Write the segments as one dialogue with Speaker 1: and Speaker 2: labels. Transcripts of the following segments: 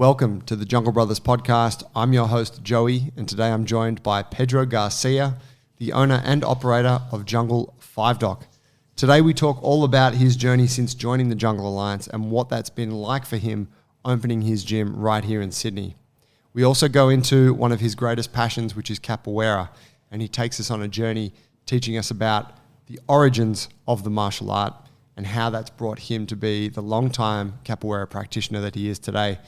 Speaker 1: Welcome to the Jungle Brothers podcast. I'm your host, Joey, and today I'm joined by Pedro Garcia, the owner and operator of Jungle 5 Doc. Today we talk all about his journey since joining the Jungle Alliance and what that's been like for him opening his gym right here in Sydney. We also go into one of his greatest passions, which is Capoeira, and he takes us on a journey teaching us about the origins of the martial art and how that's brought him to be the long-time Capoeira practitioner that he is today,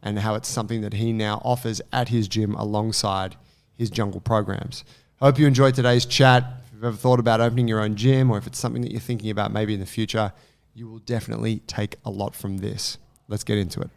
Speaker 1: and how it's something that he now offers at his gym alongside his jungle programs. I hope you enjoyed today's chat. If you've ever thought about opening your own gym, or if it's something that you're thinking about maybe in the future, you will definitely take a lot from this. Let's get into it.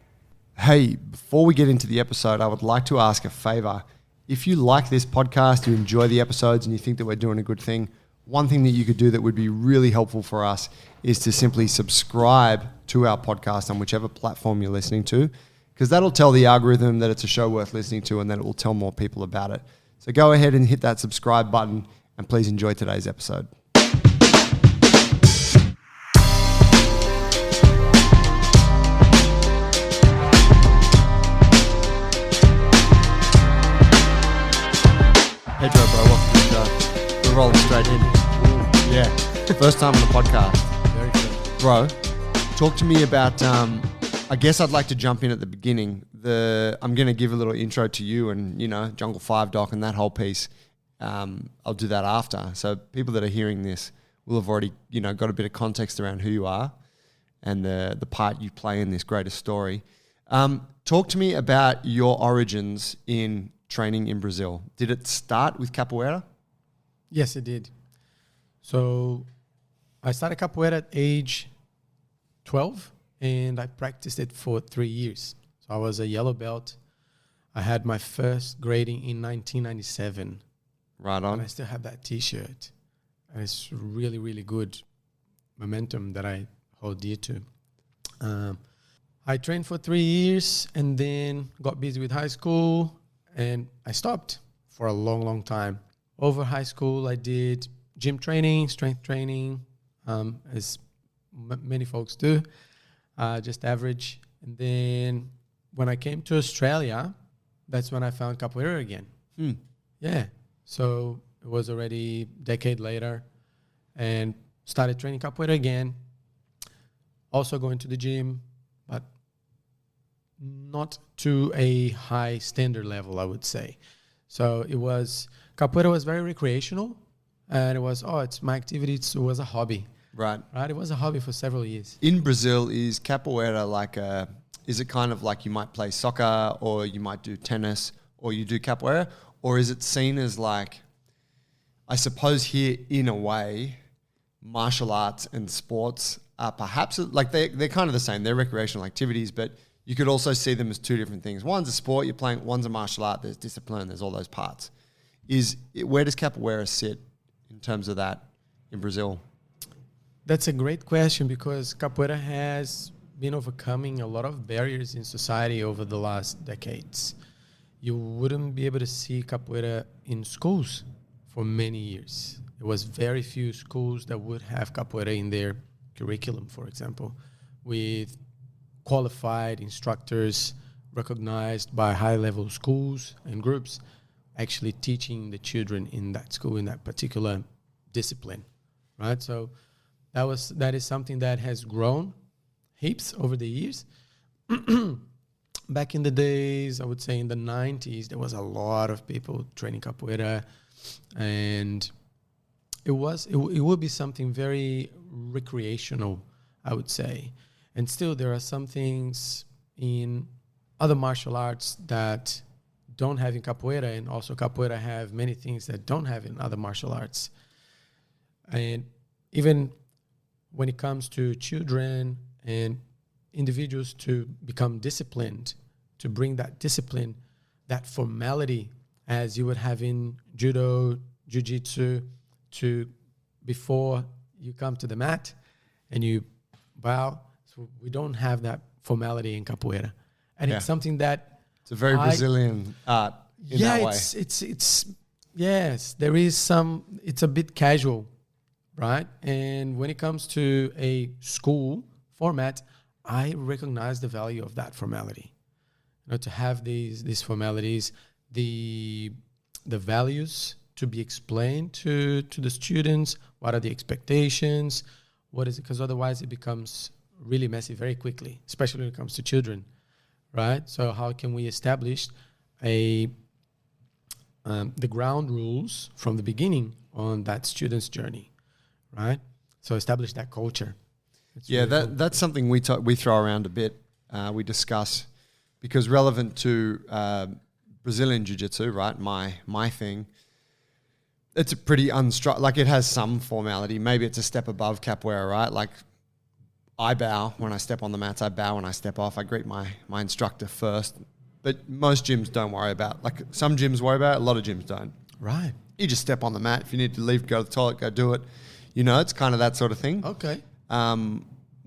Speaker 1: Hey, before we get into the episode, I would like to ask a favor. If you like this podcast, you enjoy the episodes, and you think that we're doing a good thing, one thing that you could do that would be really helpful for us is to simply subscribe to our podcast on whichever platform you're listening to, because that'll tell the algorithm that it's a show worth listening to, and then it will tell more people about it. So go ahead and hit that subscribe button, and please enjoy today's episode. Pedro, bro, welcome to the show. We're rolling straight in. Yeah, first time on the podcast.
Speaker 2: Very good.
Speaker 1: Bro, talk to me about, I guess I'd like to jump in at the beginning. I'm going to give a little intro to you and, Jungle 5 Doc and that whole piece. I'll do that after. So people that are hearing this will have already, got a bit of context around who you are and the part you play in this greatest story. Talk to me about your origins in training in Brazil. Did it start with Capoeira?
Speaker 2: Yes, it did. So I started Capoeira at age 12, and I practiced it for 3 years. So I was a yellow belt. I had my first grading in 1997.
Speaker 1: Right on.
Speaker 2: And I still have that T-shirt. And it's really, really good momentum that I hold dear to. I trained for 3 years and then got busy with high school, and I stopped for a long, long time. Over high school, I did gym training, strength training, as many folks do, just average. And then when I came to Australia, that's when I found Capoeira again. Yeah. So it was already a decade later, and started training Capoeira again. Also going to the gym, but not to a high standard level, I would say. So Capoeira was very recreational, and it was, it's my activity. It was a hobby.
Speaker 1: Right.
Speaker 2: It was a hobby for several years.
Speaker 1: In Brazil, is Capoeira is it kind of like you might play soccer or you might do tennis or you do Capoeira? Or is it seen as like, I suppose here in a way, martial arts and sports are perhaps like they're kind of the same. They're recreational activities, but you could also see them as two different things. One's a sport you're playing, one's a martial art, there's discipline, there's all those parts. Where does Capoeira sit in terms of that in Brazil?
Speaker 2: That's a great question, because Capoeira has been overcoming a lot of barriers in society over the last decades. You wouldn't be able to see Capoeira in schools for many years. There was very few schools that would have Capoeira in their curriculum, for example, with qualified instructors recognized by high-level schools and groups actually teaching the children in that school in that particular discipline, right? So that is something that has grown heaps over the years. Back in the days, I would say in the 90s, there was a lot of people training Capoeira, and it would be something very recreational, I would say. And still, there are some things in other martial arts that don't have in Capoeira, and also Capoeira have many things that don't have in other martial arts. And even when it comes to children and individuals to become disciplined, to bring that discipline, that formality, as you would have in judo, jiu-jitsu, to before you come to the mat and you bow. So we don't have that formality in Capoeira. And it's something that...
Speaker 1: It's a very Brazilian art in that way.
Speaker 2: Yes, there is some... It's a bit casual, right? And when it comes to a school format, I recognize the value of that formality. to have these formalities, the values to be explained to the students. What are the expectations? What is it? Because otherwise it becomes really messy very quickly, especially when it comes to children, right? So how can we establish the ground rules from the beginning on that student's journey, right? So establish that culture. It's really cool.
Speaker 1: That's something we throw around a bit. We discuss, because relevant to Brazilian jiu-jitsu, right? My thing. It's a pretty like it has some formality. Maybe it's a step above capoeira, right? Like I bow when I step on the mats. I bow when I step off. I greet my instructor first. But most gyms don't worry about, like some gyms worry about it, a lot of gyms don't.
Speaker 2: Right.
Speaker 1: You just step on the mat. If you need to leave, go to the toilet, go do it. It's kind of that sort of thing.
Speaker 2: Okay.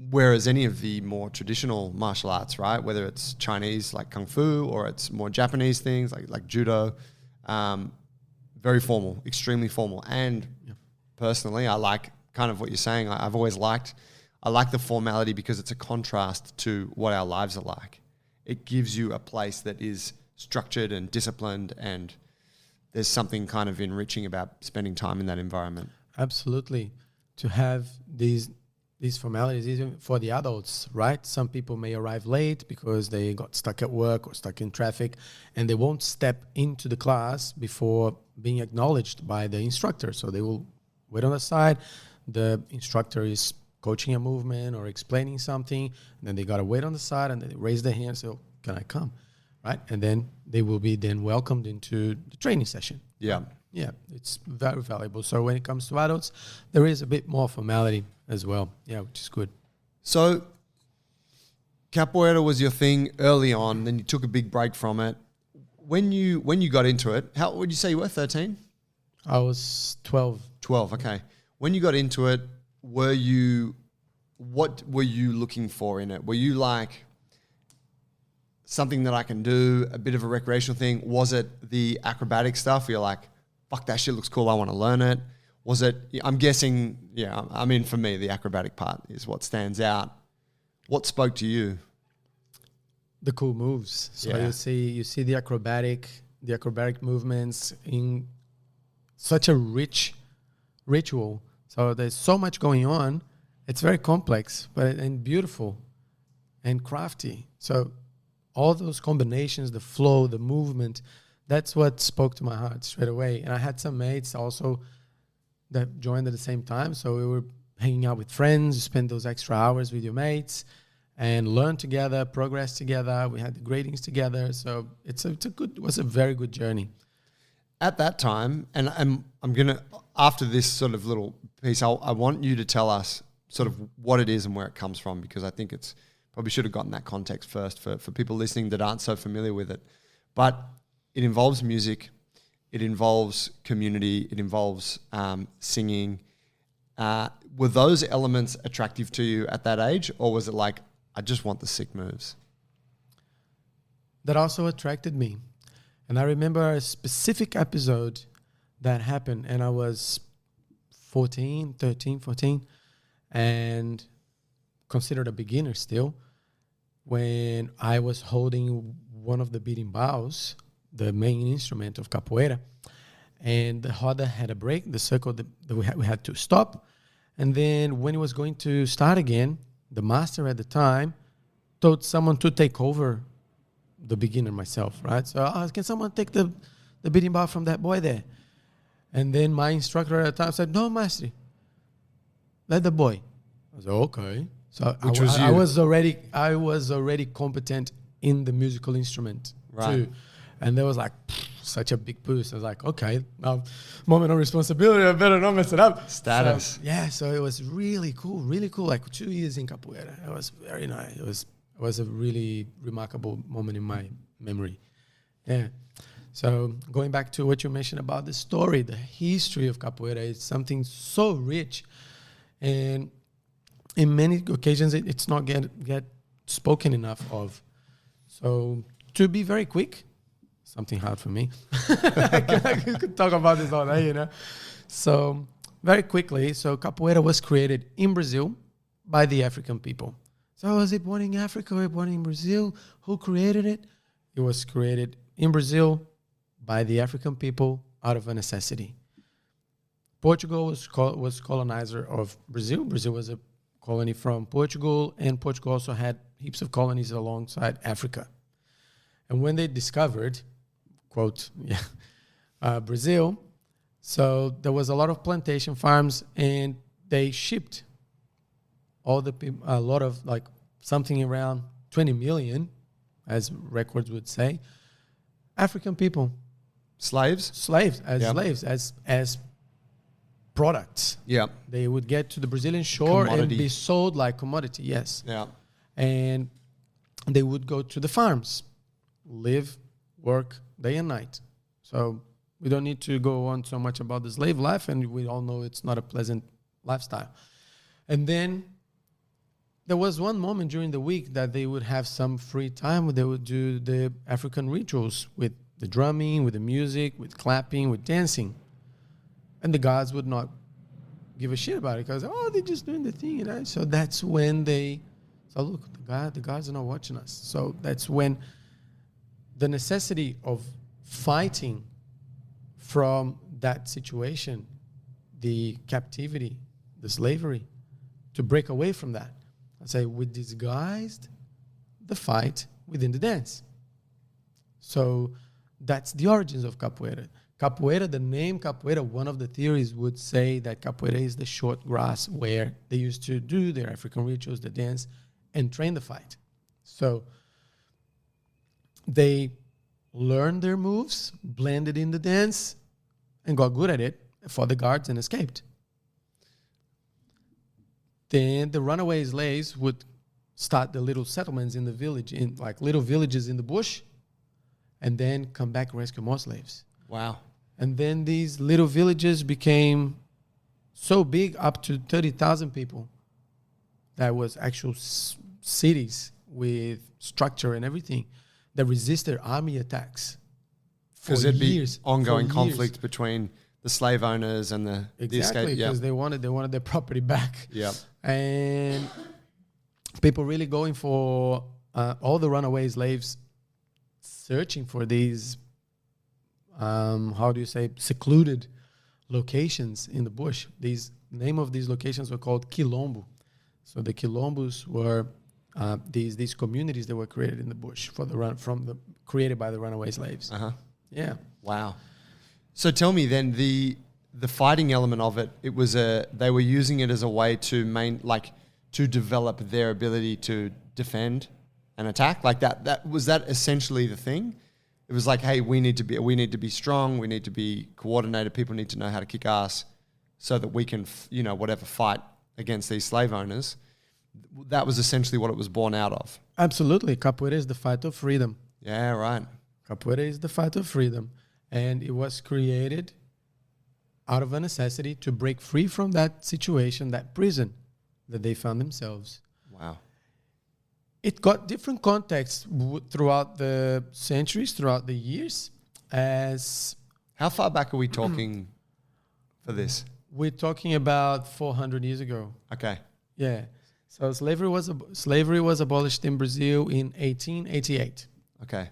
Speaker 1: Whereas any of the more traditional martial arts, right, whether it's Chinese like Kung Fu or it's more Japanese things like Judo, very formal, extremely formal. And personally, I like kind of what you're saying. I've always liked, I like the formality because it's a contrast to what our lives are like. It gives you a place that is structured and disciplined, and there's something kind of enriching about spending time in that environment.
Speaker 2: Absolutely. To have these formalities, even for the adults, right? Some people may arrive late because they got stuck at work or stuck in traffic, and they won't step into the class before being acknowledged by the instructor. So they will wait on the side. The instructor is coaching a movement or explaining something, and then they got to wait on the side, and then they raise their hand and say, "Oh, can I come?" Right? And then they will be then welcomed into the training session.
Speaker 1: Yeah.
Speaker 2: Yeah, it's very valuable. So when it comes to adults, there is a bit more formality as well. Yeah, which is good.
Speaker 1: So capoeira was your thing early on, then you took a big break from it. When you got into it, how would you say you were, 13?
Speaker 2: I was 12.
Speaker 1: 12, okay. When you got into it, what were you looking for in it? Were you like something that I can do, a bit of a recreational thing? Was it the acrobatic stuff? You're like, fuck, that shit looks cool, I want to learn it. Was it, I'm guessing, I mean, for me, the acrobatic part is what stands out. What spoke to you?
Speaker 2: The cool moves. So you see the acrobatic movements in such a rich ritual. So there's so much going on. It's very complex, and beautiful and crafty. So all those combinations, the flow, the movement, that's what spoke to my heart straight away. And I had some mates also that joined at the same time. So we were hanging out with friends, you spend those extra hours with your mates and learn together, progress together. We had the gradings together. So it was a very good journey.
Speaker 1: At that time, and I'm going to, after this sort of little piece, I want you to tell us sort of what it is and where it comes from, because I think it's probably should have gotten that context first for people listening that aren't so familiar with it. But it involves music, it involves community, it involves singing. Were those elements attractive to you at that age, or was it like, I just want the sick moves?
Speaker 2: That also attracted me. And I remember a specific episode that happened, and I was 13, 14, and considered a beginner still, when I was holding one of the beating bows, the main instrument of capoeira, and the roda had a break, the circle that we had to stop. And then when it was going to start again, the master at the time told someone to take over the beginner, myself, right? So can someone take the beating bow from that boy there? And then my instructor at the time said, "No, master, let the boy." I was like, okay. So I was already competent in the musical instrument too. And there was like such a big boost. I was like, okay, now moment of responsibility, I better not mess it up.
Speaker 1: Status.
Speaker 2: So it was really cool. Like 2 years in capoeira. It was very nice. It was a really remarkable moment in my memory. Yeah. So going back to what you mentioned about the story, the history of capoeira is something so rich, and in many occasions it's not get spoken enough of. So to be very quick, something hard for me. I could talk about this all day, So very quickly, so capoeira was created in Brazil by the African people. So was it born in Africa or born in Brazil? Who created it? It was created in Brazil by the African people out of a necessity. Portugal was colonizer of Brazil. Brazil was a colony from Portugal, and Portugal also had heaps of colonies alongside Africa. And when they discovered, quote, Brazil, so there was a lot of plantation farms, and they shipped all the people, a lot of, like, something around 20 million, as records would say, African people.
Speaker 1: Slaves,
Speaker 2: as products.
Speaker 1: Yeah.
Speaker 2: They would get to the Brazilian shore
Speaker 1: Commodity.
Speaker 2: and be sold like commodity, yes.
Speaker 1: Yeah.
Speaker 2: And they would go to the farms, live, work day and night. So we don't need to go on so much about the slave life, and we all know it's not a pleasant lifestyle. And then there was one moment during the week that they would have some free time where they would do the African rituals with the drumming, with the music, with clapping, with dancing. And the gods would not give a shit about it because, they're just doing the thing, you know. So that's when look, the gods are not watching us. So that's when the necessity of fighting from that situation, the captivity, the slavery, to break away from that. I say, we disguised the fight within the dance. So that's the origins of capoeira. Capoeira, the name capoeira, one of the theories would say that capoeira is the short grass where they used to do their African rituals, the dance, and train the fight. So they learned their moves, blended in the dance, and got good at it, fought the guards, and escaped. Then the runaway slaves would start the little settlements in the village, in like little villages in the bush, and then come back and rescue more slaves.
Speaker 1: Wow.
Speaker 2: And then these little villages became so big, up to 30,000 people. That was actual cities with structure and everything that resisted army attacks.
Speaker 1: Because there'd be ongoing conflict between the slave owners and the
Speaker 2: exactly, because they wanted their property back.
Speaker 1: Yeah.
Speaker 2: And people really going for all the runaway slaves, searching for these secluded locations in the bush. These name of these locations were called quilombo. So the quilombos were these communities that were created in the bush created by the runaway slaves.
Speaker 1: Uh-huh.
Speaker 2: Yeah.
Speaker 1: Wow. So tell me then, the fighting element of it, they were using it as a way to to develop their ability to defend and attack, like that. Was that essentially the thing? It was like, hey, we need to be strong, we need to be coordinated, people need to know how to kick ass so that we can, fight against these slave owners. That was essentially what it was born out of.
Speaker 2: Absolutely. Capoeira is the fight of freedom.
Speaker 1: Yeah, right.
Speaker 2: Capoeira is the fight of freedom. And it was created out of a necessity to break free from that situation, that prison that they found themselves.
Speaker 1: Wow.
Speaker 2: It got different contexts throughout the centuries, throughout the years.
Speaker 1: How far back are we talking for this?
Speaker 2: We're talking about 400 years ago.
Speaker 1: Okay.
Speaker 2: Yeah. So slavery was abolished in Brazil in 1888.
Speaker 1: Okay.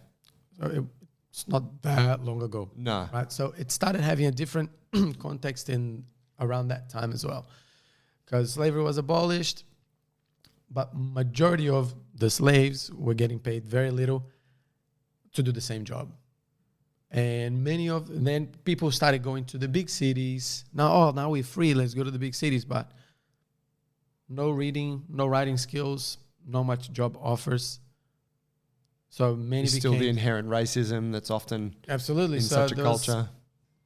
Speaker 2: So it's not that long ago.
Speaker 1: No.
Speaker 2: Right. So it started having a different context around that time as well, because slavery was abolished, but majority of the slaves were getting paid very little to do the same job. And then people started going to the big cities. Now we're free, let's go to the big cities. But no reading, no writing skills, not much job offers. So many
Speaker 1: still the inherent racism that's often
Speaker 2: absolutely
Speaker 1: in such a culture.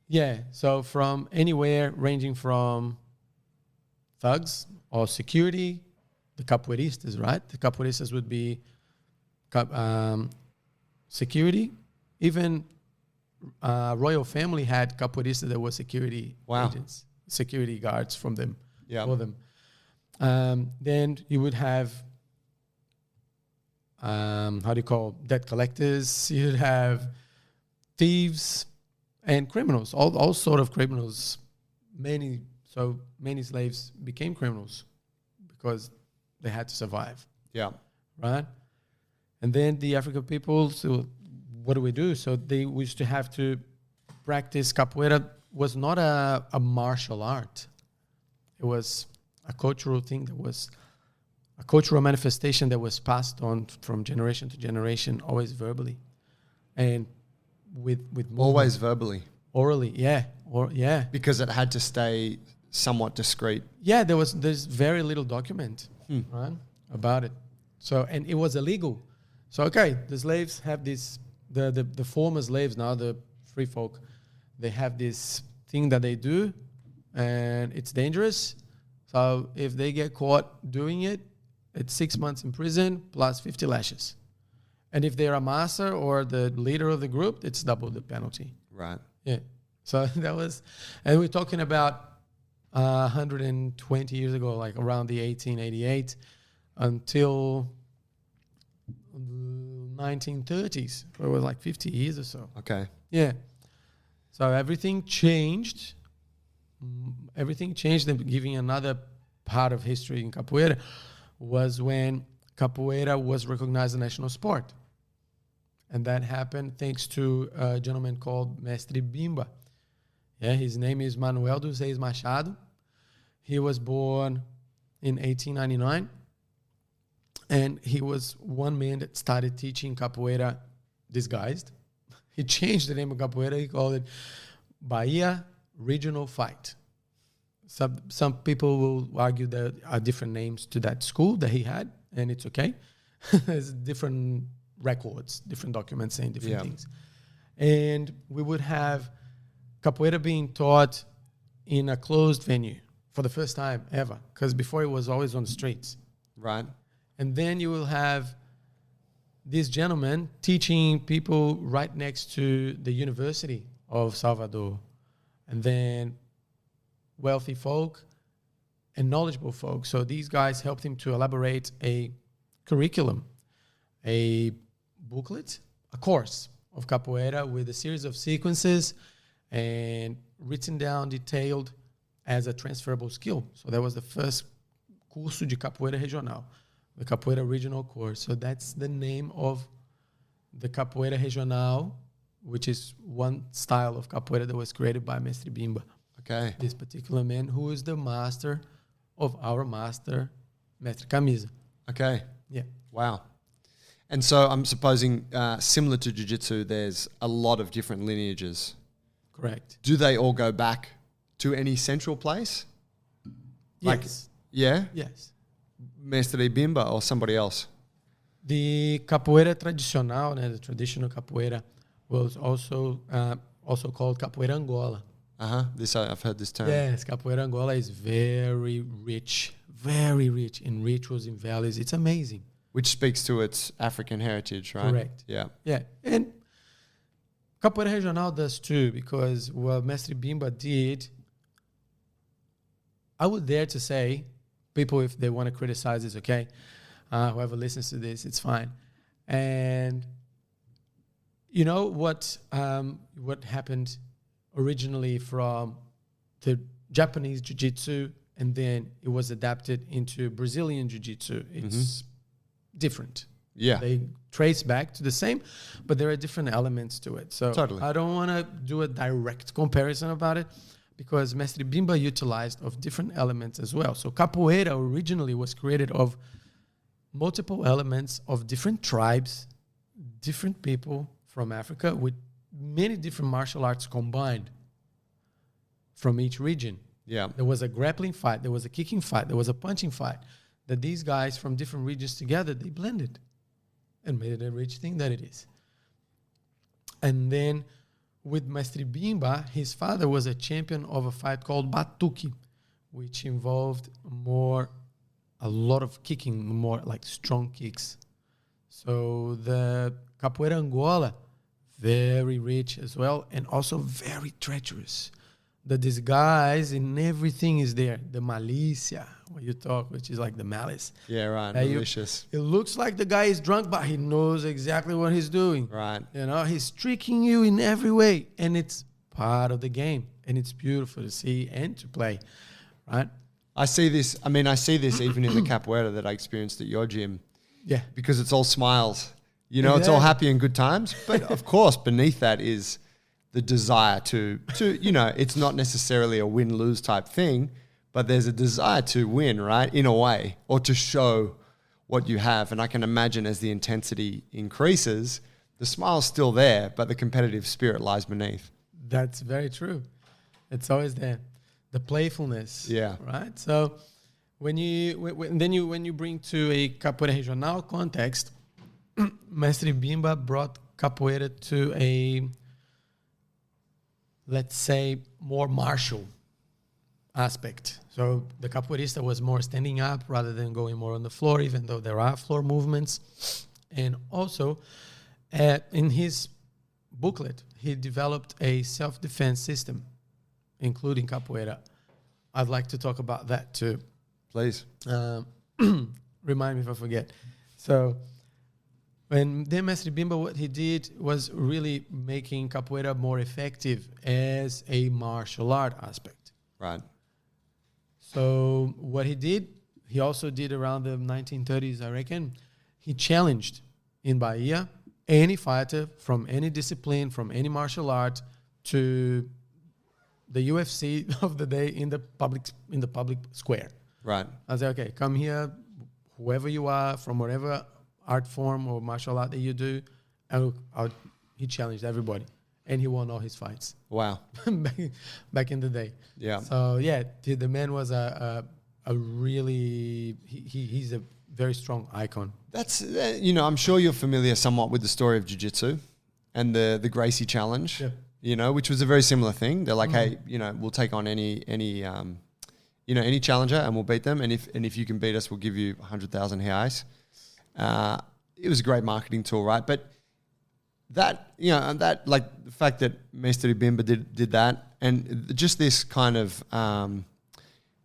Speaker 2: Yeah. So from anywhere ranging from thugs or security, the capoeiristas, right? The capoeiristas would be security. Even royal family had capoeiristas that were security agents, security guards for them. Then you would have debt collectors. You'd have thieves and criminals, all sort of criminals. Many slaves became criminals because they had to survive.
Speaker 1: Yeah.
Speaker 2: Right? And then the African people what do we do? So we used to have to practice. Capoeira was not a martial art. It was a cultural thing that was a cultural manifestation that was passed on from generation to generation, always verbally, and with
Speaker 1: Always verbally.
Speaker 2: orally. Yeah,
Speaker 1: Because it had to stay somewhat discreet.
Speaker 2: yeah. There's very little document right about it. So and it was illegal. So okay, the slaves have this. The former slaves, now the free folk, they have this thing that they do, and it's dangerous. So if they get caught doing it, it's 6 months in prison plus 50 lashes. And if they're a master or the leader of the group, it's double the penalty.
Speaker 1: Right.
Speaker 2: Yeah. So that was, and we're talking about 120 years ago, like around the 1888 until the 1930s. It was like 50 years or so.
Speaker 1: Okay.
Speaker 2: Yeah. So everything changed. Everything changed. And giving another part of history in Capoeira was when Capoeira was recognized as a national sport. And that happened thanks to a gentleman called Mestre Bimba. Yeah, his name is Manuel dos Reis Machado. He was born in 1899. And he was one man that started teaching Capoeira disguised. He changed the name of Capoeira. He called it Bahia Regional Fight. Some people will argue there are different names to that school that he had, and it's okay. There's different records, different documents saying different things. And we would have Capoeira being taught in a closed venue for the first time ever, because before it was always on the streets.
Speaker 1: Right.
Speaker 2: And then you will have this gentleman teaching people right next to the University of Salvador. And then wealthy folk and knowledgeable folk. So these guys helped him to elaborate a curriculum, a booklet, a course of Capoeira with a series of sequences and written down, detailed as a transferable skill. So that was the first curso de Capoeira Regional, the Capoeira Regional course. So that's the name of the Capoeira Regional, which is one style of Capoeira that was created by Mestre Bimba.
Speaker 1: Okay.
Speaker 2: This particular man who is the master of our master, Mestre Camisa.
Speaker 1: Okay.
Speaker 2: Yeah.
Speaker 1: Wow. And so I'm supposing similar to Jiu-Jitsu, there's a lot of different lineages.
Speaker 2: Correct.
Speaker 1: Do they all go back to any central place?
Speaker 2: Yes.
Speaker 1: Yeah?
Speaker 2: Yes.
Speaker 1: Mestre Bimba or somebody else?
Speaker 2: The Capoeira tradicional, the traditional Capoeira, was also called Capoeira Angola.
Speaker 1: This I've heard this term.
Speaker 2: Yes, Capoeira Angola is very rich in rituals, in values. It's amazing.
Speaker 1: Which speaks to its African heritage, right?
Speaker 2: Correct.
Speaker 1: Yeah.
Speaker 2: Yeah, and Capoeira Regional does too, because what Mestre Bimba did, I would dare to say, people, if they want to criticize, it's okay. Whoever listens to this, it's fine. And you know what happened originally from the Japanese Jiu-Jitsu, and then it was adapted into Brazilian Jiu-Jitsu. It's different.
Speaker 1: Yeah.
Speaker 2: They trace back to the same, but there are different elements to it. So
Speaker 1: Totally.
Speaker 2: I don't want to do a direct comparison about it, because Mestre Bimba utilized of different elements as well. So Capoeira originally was created of multiple elements of different tribes, different people from Africa, with many different martial arts combined from each region.
Speaker 1: Yeah.
Speaker 2: There was a grappling fight, there was a kicking fight, there was a punching fight, that these guys from different regions together, they blended and made it a rich thing that it is. And then with Mestre Bimba, his father was a champion of a fight called Batuque, which involved a lot of kicking, more like strong kicks. So the Capoeira Angola, very rich as well, and also very treacherous. The disguise in everything is there. The malicia, when you talk, which is like the malice.
Speaker 1: Yeah, right. Malicious.
Speaker 2: It looks like the guy is drunk, but he knows exactly what he's doing.
Speaker 1: Right.
Speaker 2: You know, he's tricking you in every way, and it's part of the game, and it's beautiful to see and to play, right?
Speaker 1: I see this even in the capoeira that I experienced at your gym.
Speaker 2: Yeah.
Speaker 1: Because it's all smiles. You know, it's all happy and good times. But of course, beneath that is the desire to you know, it's not necessarily a win-lose type thing, but there's a desire to win, right? In a way, or to show what you have. And I can imagine as the intensity increases, the smile's still there, but the competitive spirit lies beneath.
Speaker 2: That's very true. It's always there. The playfulness.
Speaker 1: Yeah.
Speaker 2: Right? So when you bring to a Capoeira Regional context, Mestre Bimba brought Capoeira to a, let's say, more martial aspect. So the capoeirista was more standing up rather than going more on the floor, even though there are floor movements. And also, in his booklet, he developed a self-defense system, including capoeira. I'd like to talk about that too.
Speaker 1: Please.
Speaker 2: Remind me if I forget. So when then Mestre Bimba, what he did was really making capoeira more effective as a martial art aspect.
Speaker 1: Right.
Speaker 2: So what he did, he also did around the 1930s, I reckon. He challenged in Bahia any fighter from any discipline, from any martial art, to the UFC of the day in the public square.
Speaker 1: Right.
Speaker 2: I said, okay, come here, whoever you are, from whatever art form or martial art that you do. He challenged everybody, and he won all his fights.
Speaker 1: Wow.
Speaker 2: back in the day.
Speaker 1: Yeah.
Speaker 2: So yeah, the man was a really he's a very strong icon.
Speaker 1: That's you know, I'm sure you're familiar somewhat with the story of jiu-jitsu and the Gracie challenge.
Speaker 2: Yeah.
Speaker 1: You know, which was a very similar thing. They're like, hey, you know, we'll take on any challenger and we'll beat them, and if you can beat us, we'll give you 100,000 reais. It was a great marketing tool, right? But that, you know, that, like, the fact that Mestre Bimba did that, and just this kind of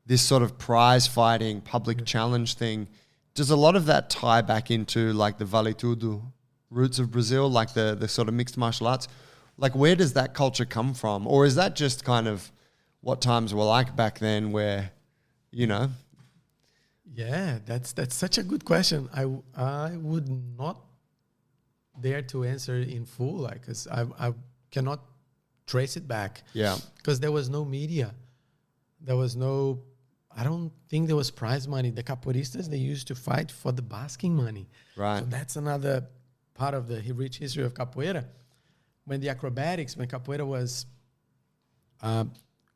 Speaker 1: this sort of prize fighting public challenge thing, does a lot of that tie back into like the Vale Tudo roots of Brazil, like the sort of mixed martial arts? Like, where does that culture come from? Or is that just kind of what times were like back then where, you know?
Speaker 2: Yeah, that's such a good question. I would not dare to answer in full, like, because I cannot trace it back.
Speaker 1: Yeah.
Speaker 2: Because there was no media. There was no, I don't think there was prize money. The capoeiristas, they used to fight for the basking money.
Speaker 1: Right.
Speaker 2: So that's another part of the rich history of capoeira. When the acrobatics, when capoeira was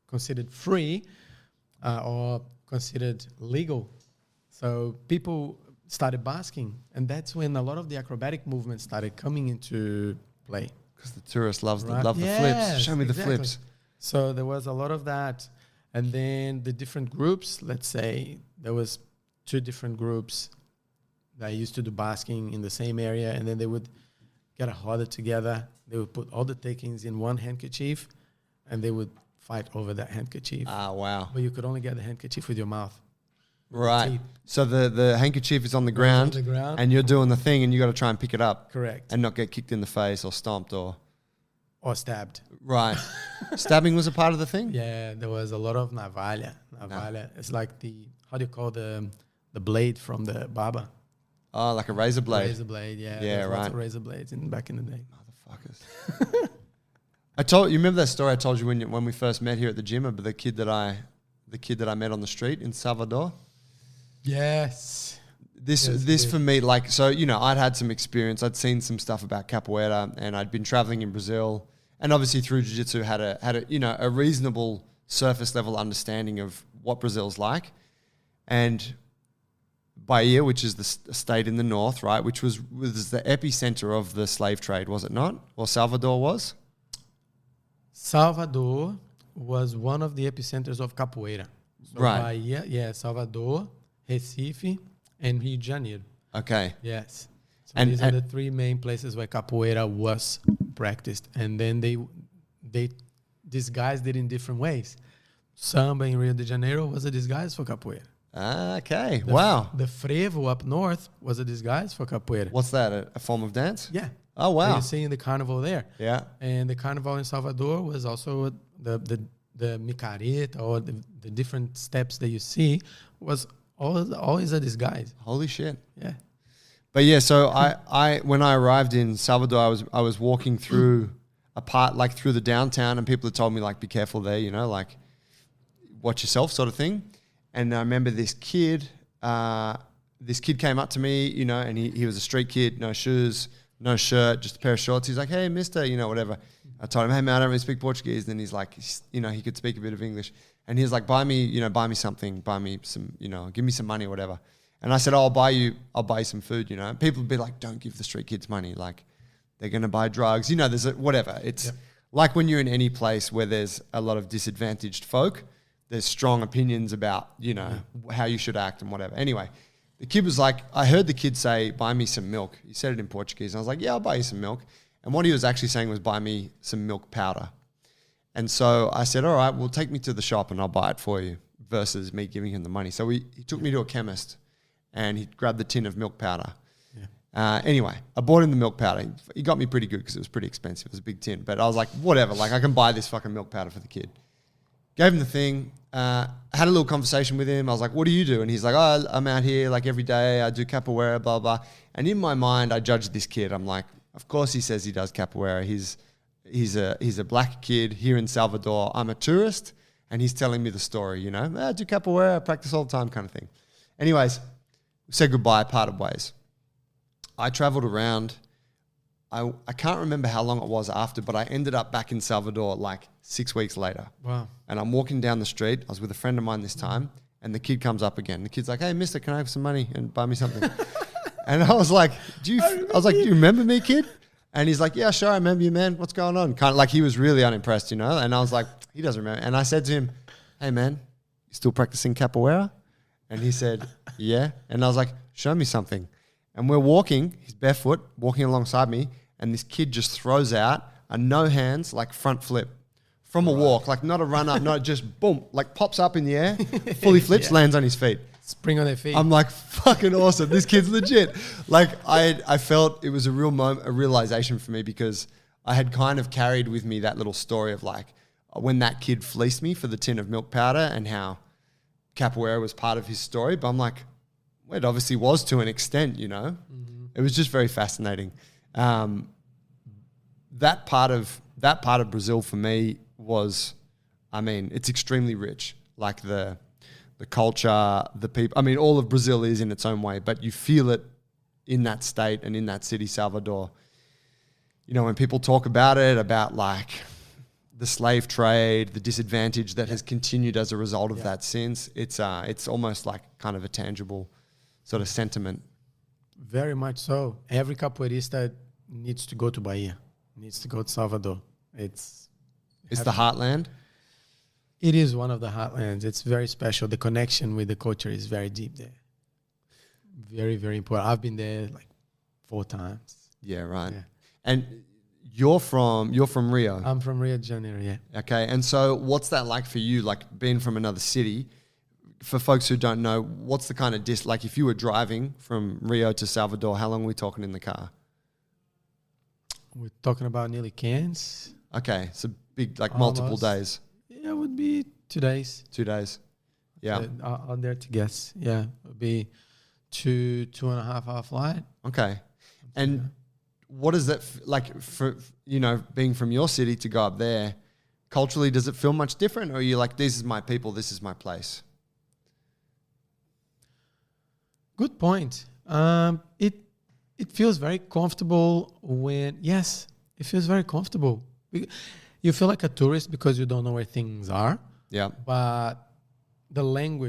Speaker 2: considered free or considered legal, so people started basking, and that's when a lot of the acrobatic movements started coming into play.
Speaker 1: Because the tourists love the
Speaker 2: Yes,
Speaker 1: flips. Show me
Speaker 2: exactly.
Speaker 1: the flips.
Speaker 2: So there was a lot of that. And then the different groups, let's say there was 2 different groups that used to do basking in the same area, and then they would get a roda together. They would put all the takings in one handkerchief, and they would fight over that handkerchief.
Speaker 1: Ah, wow.
Speaker 2: But you could only get the handkerchief with your mouth.
Speaker 1: Right.
Speaker 2: Teeth.
Speaker 1: So the handkerchief is on the ground, and you're doing the thing, and you got to try and pick it up.
Speaker 2: Correct.
Speaker 1: And not get kicked in the face or stomped or
Speaker 2: Stabbed.
Speaker 1: right. Stabbing was a part of the thing.
Speaker 2: Yeah, there was a lot of navalha. Navalha. It's like the, how do you call the blade from the barber?
Speaker 1: Oh, like a razor blade.
Speaker 2: Razor blade, yeah.
Speaker 1: Yeah,
Speaker 2: There's
Speaker 1: right.
Speaker 2: lots of razor blades back in the day.
Speaker 1: Motherfuckers. You remember that story I told you when we first met here at the gym about the kid that I met on the street in Salvador?
Speaker 2: Yes.
Speaker 1: This for me, like, so, you know, I'd had some experience. I'd seen some stuff about capoeira, and I'd been traveling in Brazil, and obviously through jiu-jitsu had a you know, a reasonable surface level understanding of what Brazil's like. And Bahia, which is the state in the north, right, which was the epicenter of the slave trade, was it not? Or Salvador was?
Speaker 2: Salvador was one of the epicenters of capoeira. So
Speaker 1: Right.
Speaker 2: Bahia, yeah, Salvador, Recife, and Rio de Janeiro.
Speaker 1: Okay.
Speaker 2: Yes. So
Speaker 1: And-
Speaker 2: these are the 3 main places where capoeira was practiced. And then they disguised it in different ways. Samba in Rio de Janeiro was a disguise for capoeira.
Speaker 1: Okay. Wow.
Speaker 2: The frevo up north was a disguise for capoeira.
Speaker 1: What's that? A form of dance?
Speaker 2: Yeah.
Speaker 1: Oh, wow.
Speaker 2: You see in the carnival there.
Speaker 1: Yeah.
Speaker 2: And the carnival in Salvador was also the micareta, or the different steps that you see was always a disguise.
Speaker 1: Holy shit.
Speaker 2: Yeah.
Speaker 1: But yeah, so I when I arrived in Salvador, I was walking through through the downtown, and people had told me like, be careful there, you know, like watch yourself, sort of thing. And I remember this kid came up to me, you know, and he was a street kid, no shoes, no shirt, just a pair of shorts. He's like, hey, mister, you know, whatever. I told him, hey, man, I don't really speak Portuguese. Then he's like, you know, he could speak a bit of English. And he was like, buy me something, buy me some, you know, give me some money or whatever. And I said, I'll buy you some food, you know. People would be like, don't give the street kids money. Like, they're going to buy drugs. You know, there's whatever. It's like when you're in any place where there's a lot of disadvantaged folk, there's strong opinions about, you know, how you should act and whatever. Anyway, the kid was like, I heard the kid say, buy me some milk. He said it in Portuguese. And I was like, yeah, I'll buy you some milk. And what he was actually saying was, buy me some milk powder. And so I said, all right, well, take me to the shop and I'll buy it for you, versus me giving him the money. So he took me to a chemist and he grabbed the tin of milk powder. Anyway, I bought him the milk powder. He got me pretty good because it was pretty expensive. It was a big tin. But I was like, whatever, like I can buy this fucking milk powder for the kid. Gave him the thing. Had a little conversation with him. I was like, what do you do? And he's like, oh, I'm out here like every day. I do capoeira, blah, blah. And in my mind, I judged this kid. I'm like, of course he says he does capoeira. He's a black kid here in Salvador. I'm a tourist. And he's telling me the story, you know. I do capoeira, I practice all the time kind of thing. Anyways, we said goodbye, parted ways. I traveled around. I can't remember how long it was after, but I ended up back in Salvador like 6 weeks later. Wow. And I'm walking down the street. I was with a friend of mine this time, and the kid comes up again. The kid's like, hey, mister, can I have some money and buy me something? And I was like, do you remember me, kid? And he's like, yeah, sure, I remember you, man. What's going on? Kind of like he was really unimpressed, you know? And I was like, he doesn't remember. And I said to him, hey, man, you still practicing capoeira? And he said, yeah. And I was like, show me something. And we're walking, he's barefoot, walking alongside me, and this kid just throws out a no hands, like front flip from a walk, like not a run up, no, just boom, like pops up in the air, fully flips, lands on his feet.
Speaker 2: Spring on their feet.
Speaker 1: I'm like, fucking awesome. This kid's legit. Like I felt it was a real moment, a realization for me, because I had kind of carried with me that little story of like when that kid fleeced me for the tin of milk powder and how capoeira was part of his story. But I'm like, well, it obviously was to an extent, you know. Mm-hmm. It was just very fascinating. That part of Brazil for me was, I mean, it's extremely rich. Like the culture, the people. I mean, all of Brazil is in its own way, but you feel it in that state and in that city, Salvador. You know, when people talk about it, about like the slave trade, the disadvantage that has continued as a result of that since, it's almost like kind of a tangible sort of sentiment.
Speaker 2: Very much so. Every capoeirista needs to go to Bahia, needs to go to Salvador. It's
Speaker 1: the heartland.
Speaker 2: It is one of the heartlands. It's very special. The connection with the culture is very deep there. Very, very important. I've been there like 4 times.
Speaker 1: Yeah, right. Yeah. And you're from Rio.
Speaker 2: I'm from Rio de Janeiro, yeah.
Speaker 1: Okay. And so what's that like for you, like being from another city? For folks who don't know, what's the kind of like if you were driving from Rio to Salvador, how long are we talking in the car?
Speaker 2: We're talking about nearly Cairns.
Speaker 1: Okay. So big, like multiple days.
Speaker 2: Yeah, it would be 2 days.
Speaker 1: 2 days. Yeah.
Speaker 2: I'll dare to guess. Yeah. It would be 2.5 hour flight.
Speaker 1: Okay. And what is that like for, you know, being from your city to go up there, culturally, does it feel much different? Or are you like, this is my people, this is my place?
Speaker 2: Good point. It feels very comfortable it feels very comfortable. You feel like a tourist because you don't know where things are. Yeah. But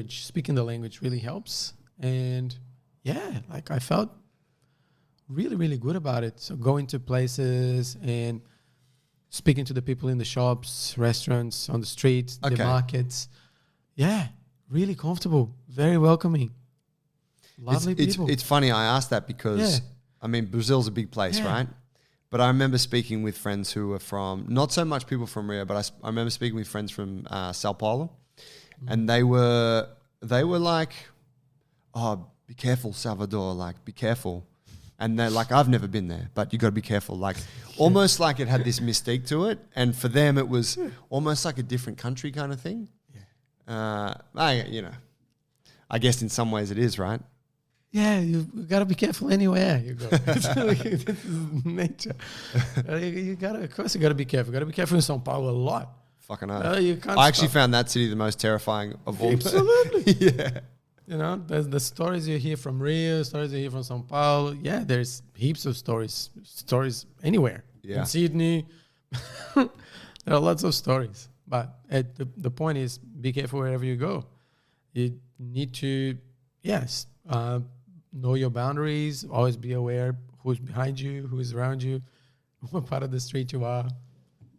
Speaker 2: speaking the language really helps. And yeah, like I felt really, really good about it. So going to places and speaking to the people in the shops, restaurants, on the streets, the markets. Yeah, really comfortable, very welcoming. Lovely people.
Speaker 1: It's funny I asked that because, I mean, Brazil's a big place, right? But I remember speaking with friends who were from, not so much people from Rio, but I remember speaking with friends from Sao Paulo. And they were like, oh, be careful, Salvador, like, be careful. And they're like, I've never been there, but you got to be careful. Like, almost like it had this mystique to it. And for them, it was almost like a different country kind of thing. I guess in some ways it is, right?
Speaker 2: Yeah, you gotta be careful anywhere you go. This is nature. Of course, you gotta be careful. You gotta be careful in São Paulo a lot.
Speaker 1: Fucking hell.
Speaker 2: You can't.
Speaker 1: I actually found that city the most terrifying of all.
Speaker 2: Absolutely.
Speaker 1: Yeah.
Speaker 2: You know, there's the stories you hear from Rio, stories you hear from São Paulo. Yeah, there's heaps of stories anywhere.
Speaker 1: Yeah.
Speaker 2: In Sydney, there are lots of stories. But the point is, be careful wherever you go. You need to, know your boundaries. Always be aware who's behind you, who's around you, what part of the street you are.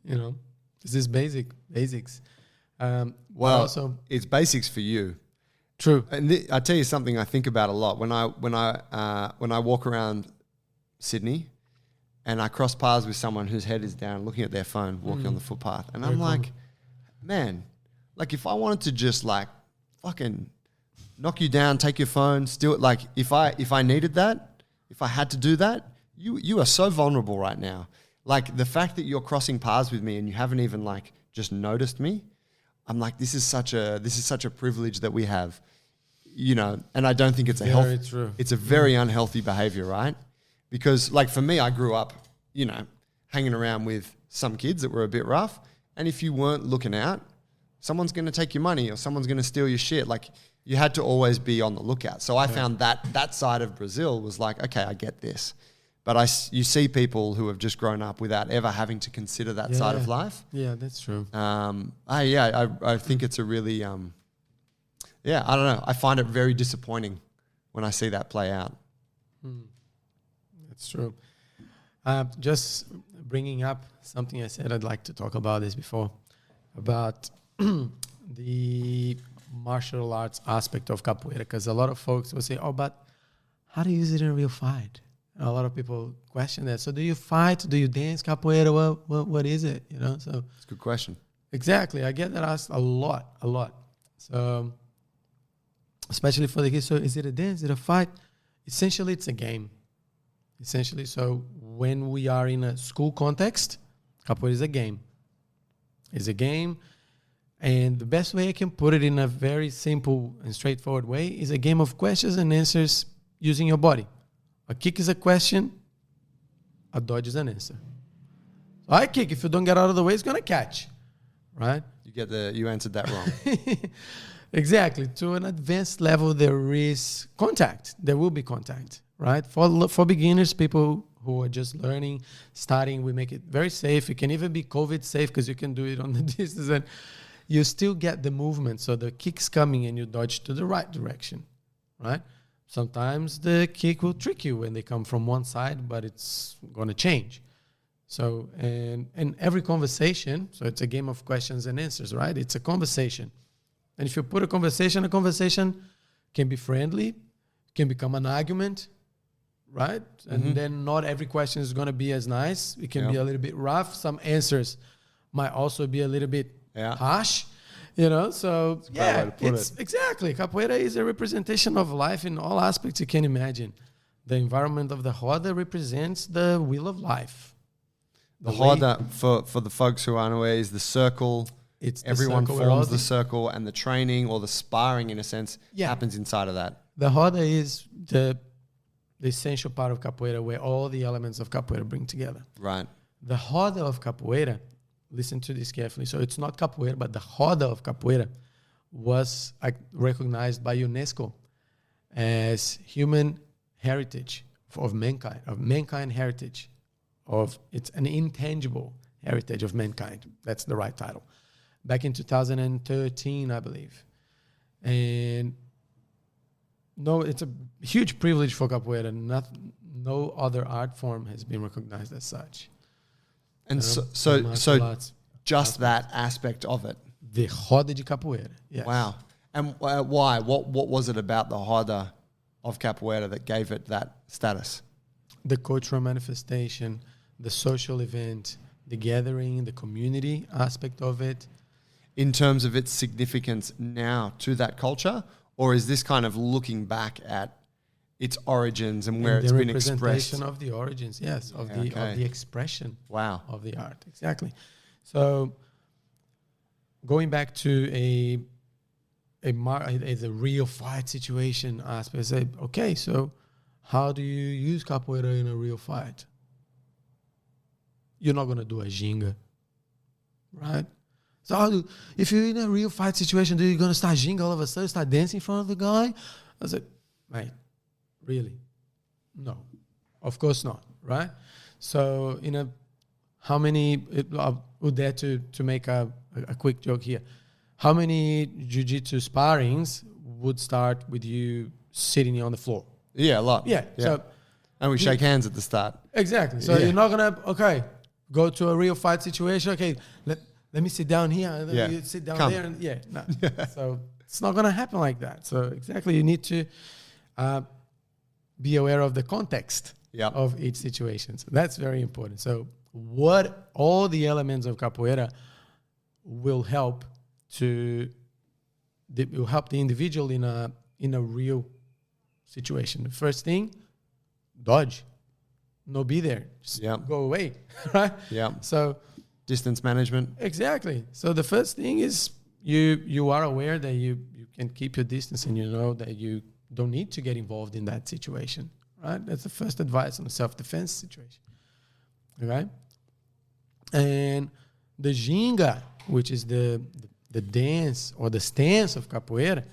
Speaker 2: You know, this is basics.
Speaker 1: Well,
Speaker 2: also,
Speaker 1: it's basics for you.
Speaker 2: True.
Speaker 1: And I tell you something I think about a lot when I walk around Sydney, and I cross paths with someone whose head is down, looking at their phone, walking on the footpath, and I'm like, man, like if I wanted to just like fucking knock you down, take your phone, steal it, like if I needed that, if I had to do that, you are so vulnerable right now. Like the fact that you're crossing paths with me and you haven't even like just noticed me. I'm like, this is such a privilege that we have, you know, and I don't think it's it's a very unhealthy behavior, right? Because like for me, I grew up, you know, hanging around with some kids that were a bit rough. And if you weren't looking out, someone's going to take your money or someone's going to steal your shit. Like you had to always be on the lookout. So I found that side of Brazil was like, okay, I get this. But you see people who have just grown up without ever having to consider that side of life.
Speaker 2: Yeah, that's true.
Speaker 1: I think it's a really, I don't know. I find it very disappointing when I see that play out.
Speaker 2: That's true. Just bringing up something I said I'd like to talk about this before, about the martial arts aspect of capoeira, because a lot of folks will say, oh, but how do you use it in a real fight? A lot of people question that. So do you fight? Do you dance capoeira? What is it? You know, so
Speaker 1: it's a good question.
Speaker 2: Exactly. I get that asked a lot. So especially for the kids. So is it a dance? Is it a fight? Essentially, it's a game. So when we are in a school context, capoeira is a game. It's a game. And the best way I can put it in a very simple and straightforward way is a game of questions and answers using your body. A kick is a question. A dodge is an answer. So I kick. If you don't get out of the way, it's going to catch. Right?
Speaker 1: You answered that wrong.
Speaker 2: Exactly. To an advanced level, there is contact. There will be contact. Right? For beginners, people who are just learning, starting, we make it very safe. It can even be COVID safe because you can do it on the distance. And you still get the movement. So the kick's coming and you dodge to the right direction. Right? Sometimes the kick will trick you when they come from one side, but it's going to change. So, and every conversation, so it's a game of questions and answers, right? It's a conversation. And if you put a conversation can be friendly, can become an argument, right? And then not every question is going to be as nice. It can be a little bit rough. Some answers might also be a little bit harsh. You know, so exactly. Capoeira is a representation of life in all aspects you can imagine. The environment of the roda represents the wheel of life.
Speaker 1: The roda, for the folks who aren't aware, is the circle. Everyone forms the circle, and the training or the sparring, in a sense, happens inside of that.
Speaker 2: The roda is the essential part of capoeira, where all the elements of capoeira bring together.
Speaker 1: Right.
Speaker 2: The roda of capoeira. Listen to this carefully. So it's not capoeira, but the roda of capoeira was recognized by UNESCO as human heritage of mankind heritage. It's an intangible heritage of mankind. That's the right title. Back in 2013, I believe. And no, it's a huge privilege for capoeira. No other art form has been recognized as such.
Speaker 1: And so just that aspect of it.
Speaker 2: The roda de capoeira. Yes.
Speaker 1: Wow. And why? What was it about the roda of capoeira that gave it that status?
Speaker 2: The cultural manifestation, the social event, the gathering, the community aspect of it.
Speaker 1: In terms of its significance now to that culture? Or is this kind of looking back at its origins and where it's been expressed?
Speaker 2: The representation of the origins, yes, of the expression of the art. Exactly. So going back to it's a real fight situation aspect. I say, okay, so how do you use capoeira in a real fight? You're not going to do a ginga, right? So if you're in a real fight situation, are you going to start ginga all of a sudden, start dancing in front of the guy? I said, mate, really? No, of course not, right? So how many, I would dare to make a quick joke here. How many jiu-jitsu sparrings would start with you sitting on the floor?
Speaker 1: Yeah, a lot.
Speaker 2: Yeah. So,
Speaker 1: and we shake hands at the start.
Speaker 2: Exactly. So you're not going to, go to a real fight situation. Okay, let me sit down here. And then you sit down there. And no. So it's not going to happen like that. So exactly, you need to be aware of the context of each situation. So that's very important. So what all the elements of capoeira will help the individual in a real situation. The first thing, dodge. No, be there. Just go away, right?
Speaker 1: Yeah.
Speaker 2: So
Speaker 1: distance management.
Speaker 2: Exactly. So the first thing is you are aware that you can keep your distance and you know that you don't need to get involved in that situation, right? That's the first advice on a self-defense situation, okay? And the ginga, which is the dance or the stance of capoeira,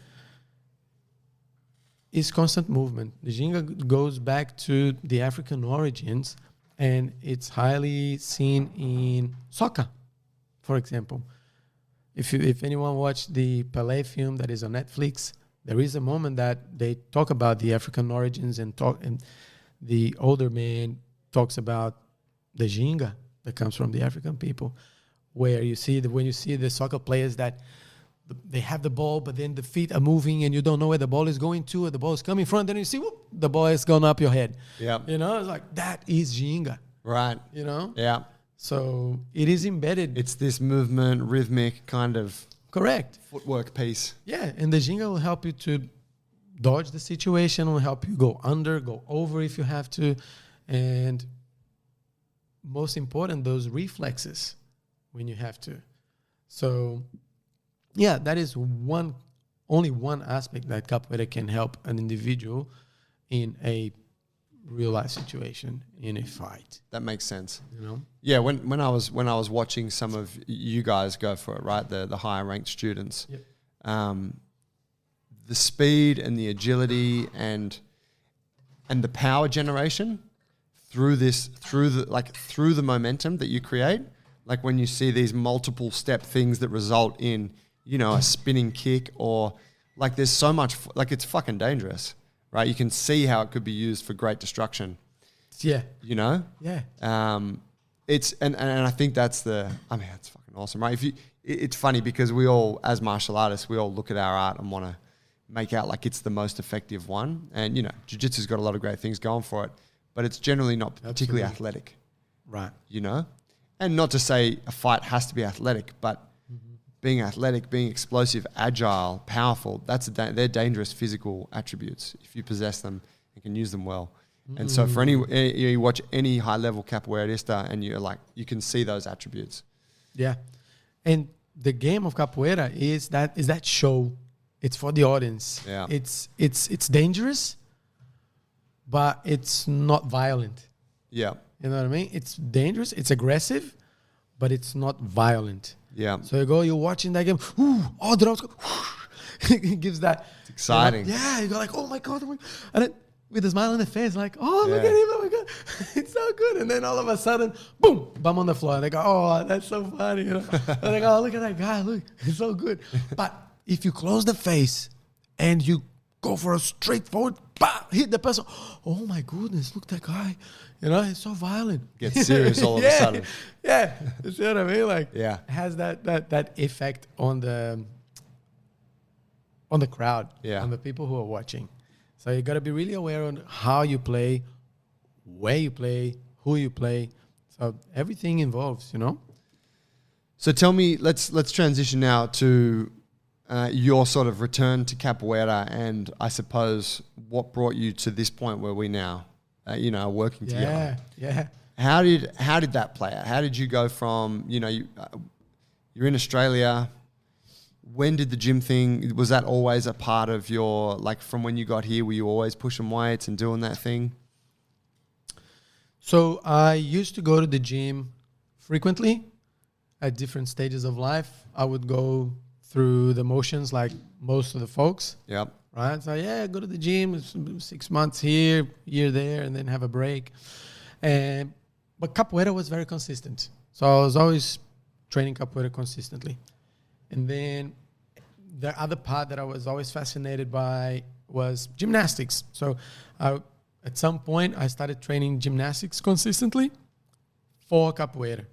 Speaker 2: is constant movement. The ginga goes back to the African origins, and it's highly seen in soccer, for example. If anyone watched the Pelé film that is on Netflix, there is a moment that they talk about the African origins and the older man talks about the ginga that comes from the African people, where you see when you see the soccer players that they have the ball, but then the feet are moving and you don't know where the ball is going to, or the ball is coming from, then you see, whoop, the ball has gone up your head.
Speaker 1: Yeah.
Speaker 2: It's like, that is ginga.
Speaker 1: Right. Yeah.
Speaker 2: So it is embedded.
Speaker 1: It's this movement, rhythmic kind of
Speaker 2: correct
Speaker 1: footwork piece.
Speaker 2: Yeah. And the ginga will help you to dodge the situation, will help you go under, go over if you have to. And most important, those reflexes when you have to. So yeah, that is only one aspect that capoeira can help an individual in a real life situation, in a fight.
Speaker 1: That makes sense. Yeah, when I was watching some of you guys go for it, right, the higher ranked students, the speed and the agility and the power generation through the momentum that you create, like when you see these multiple step things that result in a spinning kick, or like there's so much, like it's fucking dangerous, right? You can see how it could be used for great destruction.
Speaker 2: Yeah.
Speaker 1: Yeah. It's, and I think that's it's fucking awesome, right? It's funny because we all, as martial artists, we all look at our art and want to make out like it's the most effective one. And, jiu-jitsu's got a lot of great things going for it, but it's generally not particularly athletic.
Speaker 2: Right.
Speaker 1: And not to say a fight has to be athletic, but being athletic, being explosive, agile, powerful, they're dangerous physical attributes if you possess them and can use them well. And so for you watch any high-level capoeirista and you can see those attributes.
Speaker 2: Yeah. And the game of capoeira is that show. It's for the audience.
Speaker 1: Yeah.
Speaker 2: It's dangerous, but it's not violent.
Speaker 1: Yeah.
Speaker 2: You know what I mean? It's dangerous, it's aggressive, but it's not violent.
Speaker 1: Yeah.
Speaker 2: So you're watching that game, all the drums go, it gives that.
Speaker 1: It's exciting.
Speaker 2: You go like, oh my God. And then with a smile on the face, like, oh, look at him, oh my God. It's so good. And then all of a sudden, boom, bum on the floor. And they go, oh, that's so funny. And they go, oh, look at that guy, look, it's so good. But if you close the face and you go for a straightforward, hit the person, oh my goodness, look at that guy. He's so violent.
Speaker 1: Gets serious all of a sudden.
Speaker 2: Yeah, you see what I mean? Like,
Speaker 1: it
Speaker 2: has that effect on the crowd, on the people who are watching. So you got to be really aware on how you play, where you play, who you play. So everything involves,
Speaker 1: So tell me, let's transition now to your sort of return to capoeira, and I suppose what brought you to this point where we now, are working together.
Speaker 2: Yeah.
Speaker 1: How did that play out? How did you go from, you're in Australia. when did the gym thing, was that always a part of your, like from when you got here, were you always pushing weights and doing that thing?
Speaker 2: So I used to go to the gym frequently at different stages of life. I would go through the motions like most of the folks.
Speaker 1: Yep.
Speaker 2: Right? So yeah, go to the gym, 6 months here, year there, and then have a break. But Capoeira was very consistent. So I was always training Capoeira consistently. And then the other part that I was always fascinated by was gymnastics. So at some point, I started training gymnastics consistently for Capoeira.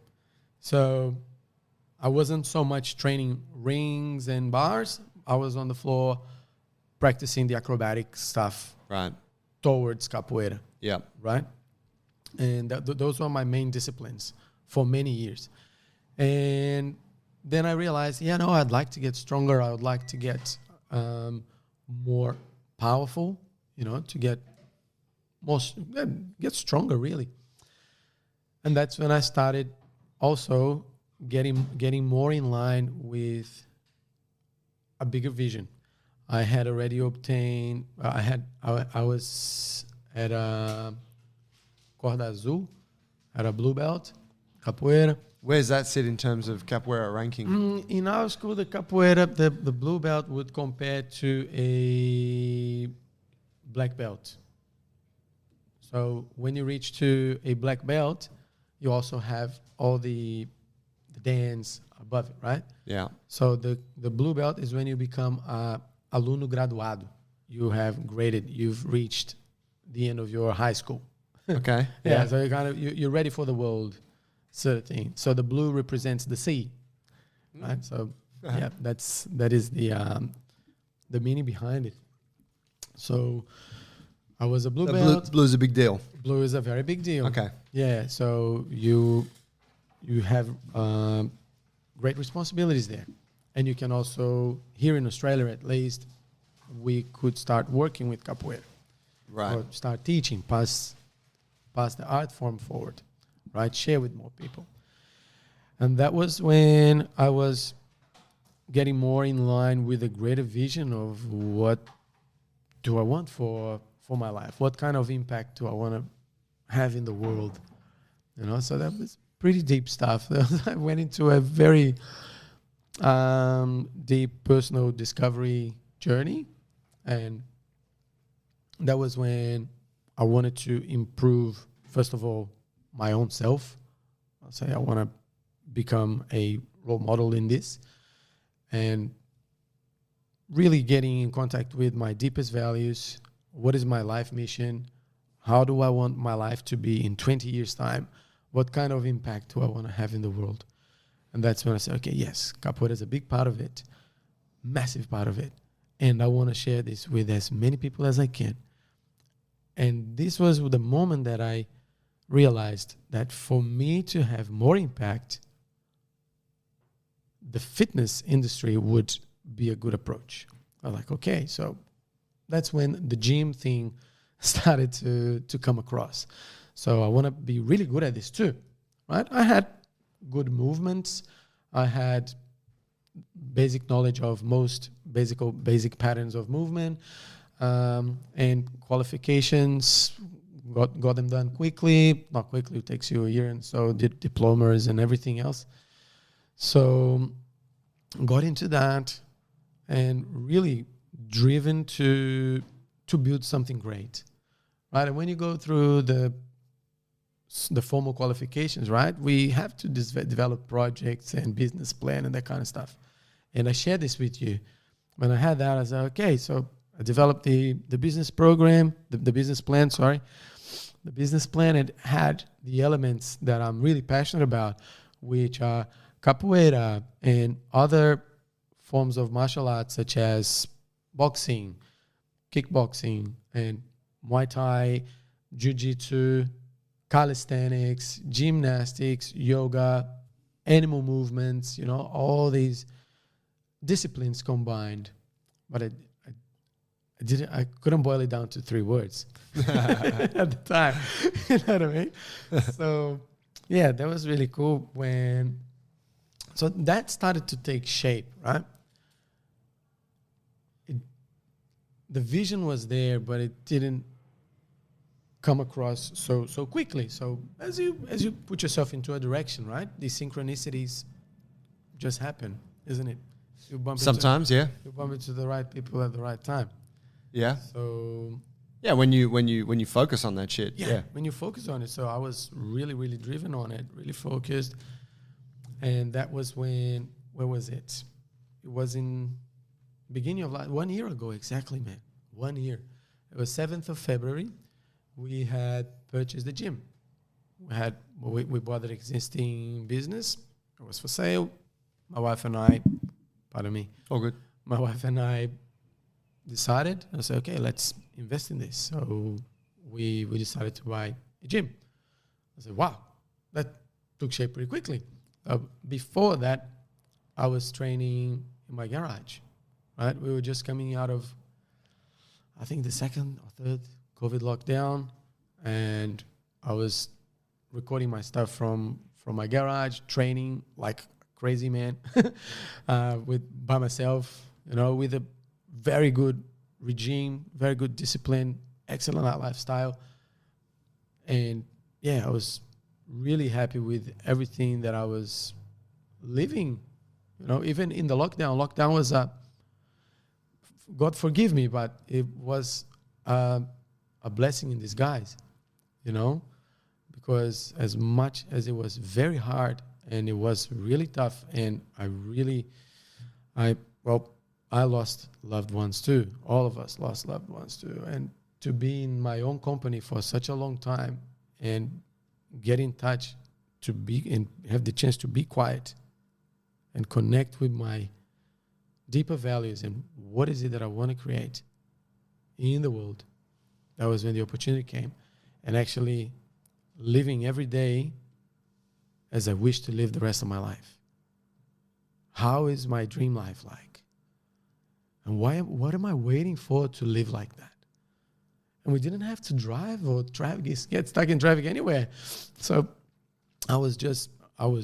Speaker 2: So I wasn't so much training rings and bars. I was on the floor practicing the acrobatic stuff
Speaker 1: Right.
Speaker 2: towards Capoeira.
Speaker 1: Yep.
Speaker 2: Right? And those were my main disciplines for many years. And then I realized, I'd like to get stronger. I would like to get more powerful, to get stronger, really. And that's when I started also getting more in line with a bigger vision. I had already obtained, I was at a Corda Azul, at a blue belt, Capoeira.
Speaker 1: Where does that sit in terms of Capoeira ranking?
Speaker 2: In our school, the Capoeira, the blue belt would compare to a black belt. So when you reach to a black belt, you also have all the dance above it, right?
Speaker 1: Yeah.
Speaker 2: So the blue belt is when you become aluno graduado. You have graded. You've reached the end of your high school.
Speaker 1: Okay.
Speaker 2: Yeah. So you're ready for the world, sort of thing. So the blue represents the sea, right? So that is the meaning behind it. So I was a blue belt.
Speaker 1: Blue is a big deal.
Speaker 2: Blue is a very big deal.
Speaker 1: Okay.
Speaker 2: Yeah. So you have great responsibilities there. And you can also, here in Australia at least, we could start working with Capoeira.
Speaker 1: Right.
Speaker 2: Or start teaching, pass the art form forward, right? Share with more people. And that was when I was getting more in line with a greater vision of what do I want for my life? What kind of impact do I want to have in the world? So that was pretty deep stuff. I went into a very deep personal discovery journey, and that was when I wanted to improve, first of all, my own self. I'll say I want to become a role model in this, and really getting in contact with my deepest values. What is my life mission? How do I want my life to be in 20 years' time? What kind of impact do I want to have in the world? And that's when I said, okay, yes, Capoeira is a big part of it, massive part of it. And I want to share this with as many people as I can. And this was the moment that I realized that for me to have more impact, the fitness industry would be a good approach. I was like, okay, so that's when the gym thing started to come across. So I want to be really good at this too, right? I had good movements. I had basic knowledge of most basic patterns of movement, and qualifications. Got them done quickly. Not quickly, it takes you a year, and so did diplomas and everything else. So got into that and really driven to build something great, right? And when you go through the formal qualifications, right, we have to develop projects and business plan and that kind of stuff. And I shared this with you. When I had that, I said, okay, so I developed the business program, the business plan, sorry. The business plan, it had the elements that I'm really passionate about, which are Capoeira and other forms of martial arts such as boxing, kickboxing, and Muay Thai, Jiu-Jitsu, calisthenics, gymnastics, yoga, animal movements, all these disciplines combined. But I couldn't boil it down to 3 words at the time. You know what I mean? So yeah, that was really cool so that started to take shape, right? the vision was there, but it didn't come across so quickly. So as you put yourself into a direction, right? These synchronicities just happen, isn't it? You bump
Speaker 1: Sometimes,
Speaker 2: you bump into the right people at the right time.
Speaker 1: Yeah.
Speaker 2: So
Speaker 1: Yeah, when you focus on that shit. Yeah.
Speaker 2: When you focus on it. So I was really, really driven on it, really focused. And that was where was it? It was in beginning of 1 year ago, exactly, man. 1 year. It was 7th of February. We had purchased the gym. We bought an existing business. It was for sale. My wife and I, pardon me.
Speaker 1: All good.
Speaker 2: My wife and I decided, I said, okay, let's invest in this. So we decided to buy a gym. I said, wow, that took shape pretty quickly. Before that, I was training in my garage, right? We were just coming out of, I think, the second or third COVID lockdown, and I was recording my stuff from my garage, training like crazy man, by myself, with a very good regime, very good discipline, excellent lifestyle. And yeah, I was really happy with everything that I was living, even in the lockdown. Lockdown was God forgive me, but it was a blessing in disguise, because as much as it was very hard and it was really tough, and I lost loved ones too. All of us lost loved ones too. And to be in my own company for such a long time and get in touch to be and have the chance to be quiet and connect with my deeper values and what is it that I want to create in the world. That was when the opportunity came, and actually living every day as I wish to live the rest of my life. How is my dream life like? And what am I waiting for to live like that? And we didn't have to drive or get stuck in traffic anywhere. So I was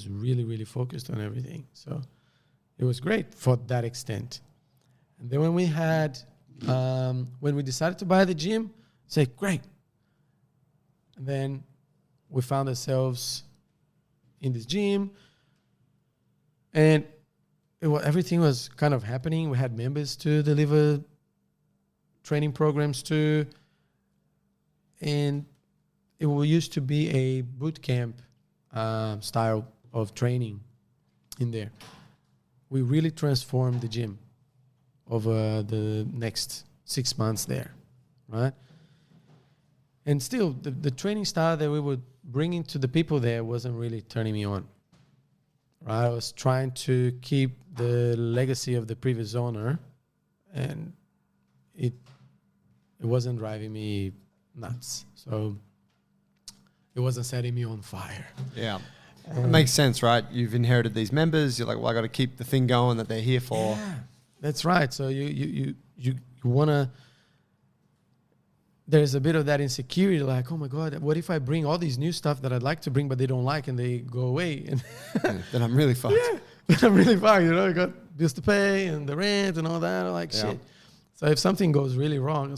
Speaker 2: really, really focused on everything. So it was great for that extent. And then when we decided to buy the gym, say, great. And then we found ourselves in this gym, and everything was kind of happening. We had members to deliver training programs to, and it used to be a boot camp style of training in there. We really transformed the gym over the next 6 months there, right? And still, the training style that we were bringing to the people there wasn't really turning me on. Right? I was trying to keep the legacy of the previous owner, and it wasn't driving me nuts. So it wasn't setting me on fire.
Speaker 1: Yeah. It makes sense, right? You've inherited these members. You're like, well, I got to keep the thing going that they're here for.
Speaker 2: Yeah, that's right. So you want to... There's a bit of that insecurity, like, oh my God, what if I bring all these new stuff that I'd like to bring, but they don't like, and they go away? And
Speaker 1: then I'm really fucked.
Speaker 2: Yeah, then I'm really fucked. I got bills to pay and the rent and all that. I'm like, shit. So if something goes really wrong,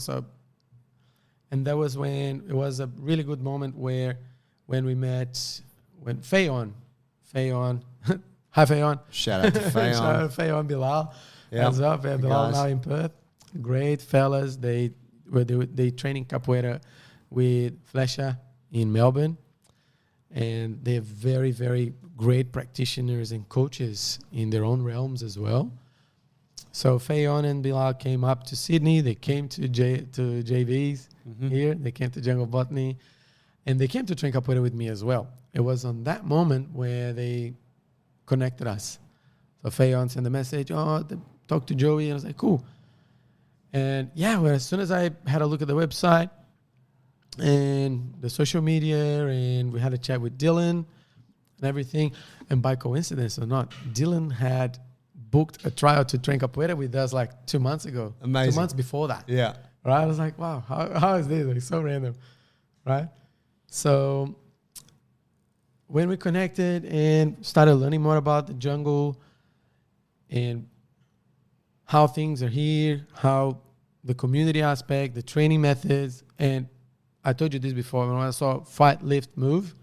Speaker 2: and that was when it was a really good moment when we met, when Fayon, hi Fayon.
Speaker 1: Shout out to Fayon.
Speaker 2: Shout out to Fayon, Bilal. What's up? Bilal now in Perth. Great fellas. They train in Capoeira with Flecha in Melbourne, and they're very, very great practitioners and coaches in their own realms as well. So Fayon and Bilal came up to Sydney. They came to JVs here. They came to Jungle Botany, and they came to train Capoeira with me as well. It was on that moment where they connected us. So Fayon sent a message, talk to Joey, and I was like, cool. And as soon as I had a look at the website and the social media, and we had a chat with Dylan and everything, and by coincidence or not, Dylan had booked a trial to train Capoeira with us like 2 months ago.
Speaker 1: Amazing.
Speaker 2: 2 months before that.
Speaker 1: Yeah.
Speaker 2: Right? I was like, wow, how is this? Like, so random. Right? So when we connected and started learning more about the jungle and how things are here, how the community aspect, the training methods. And I told you this before, when I saw fight, lift, move,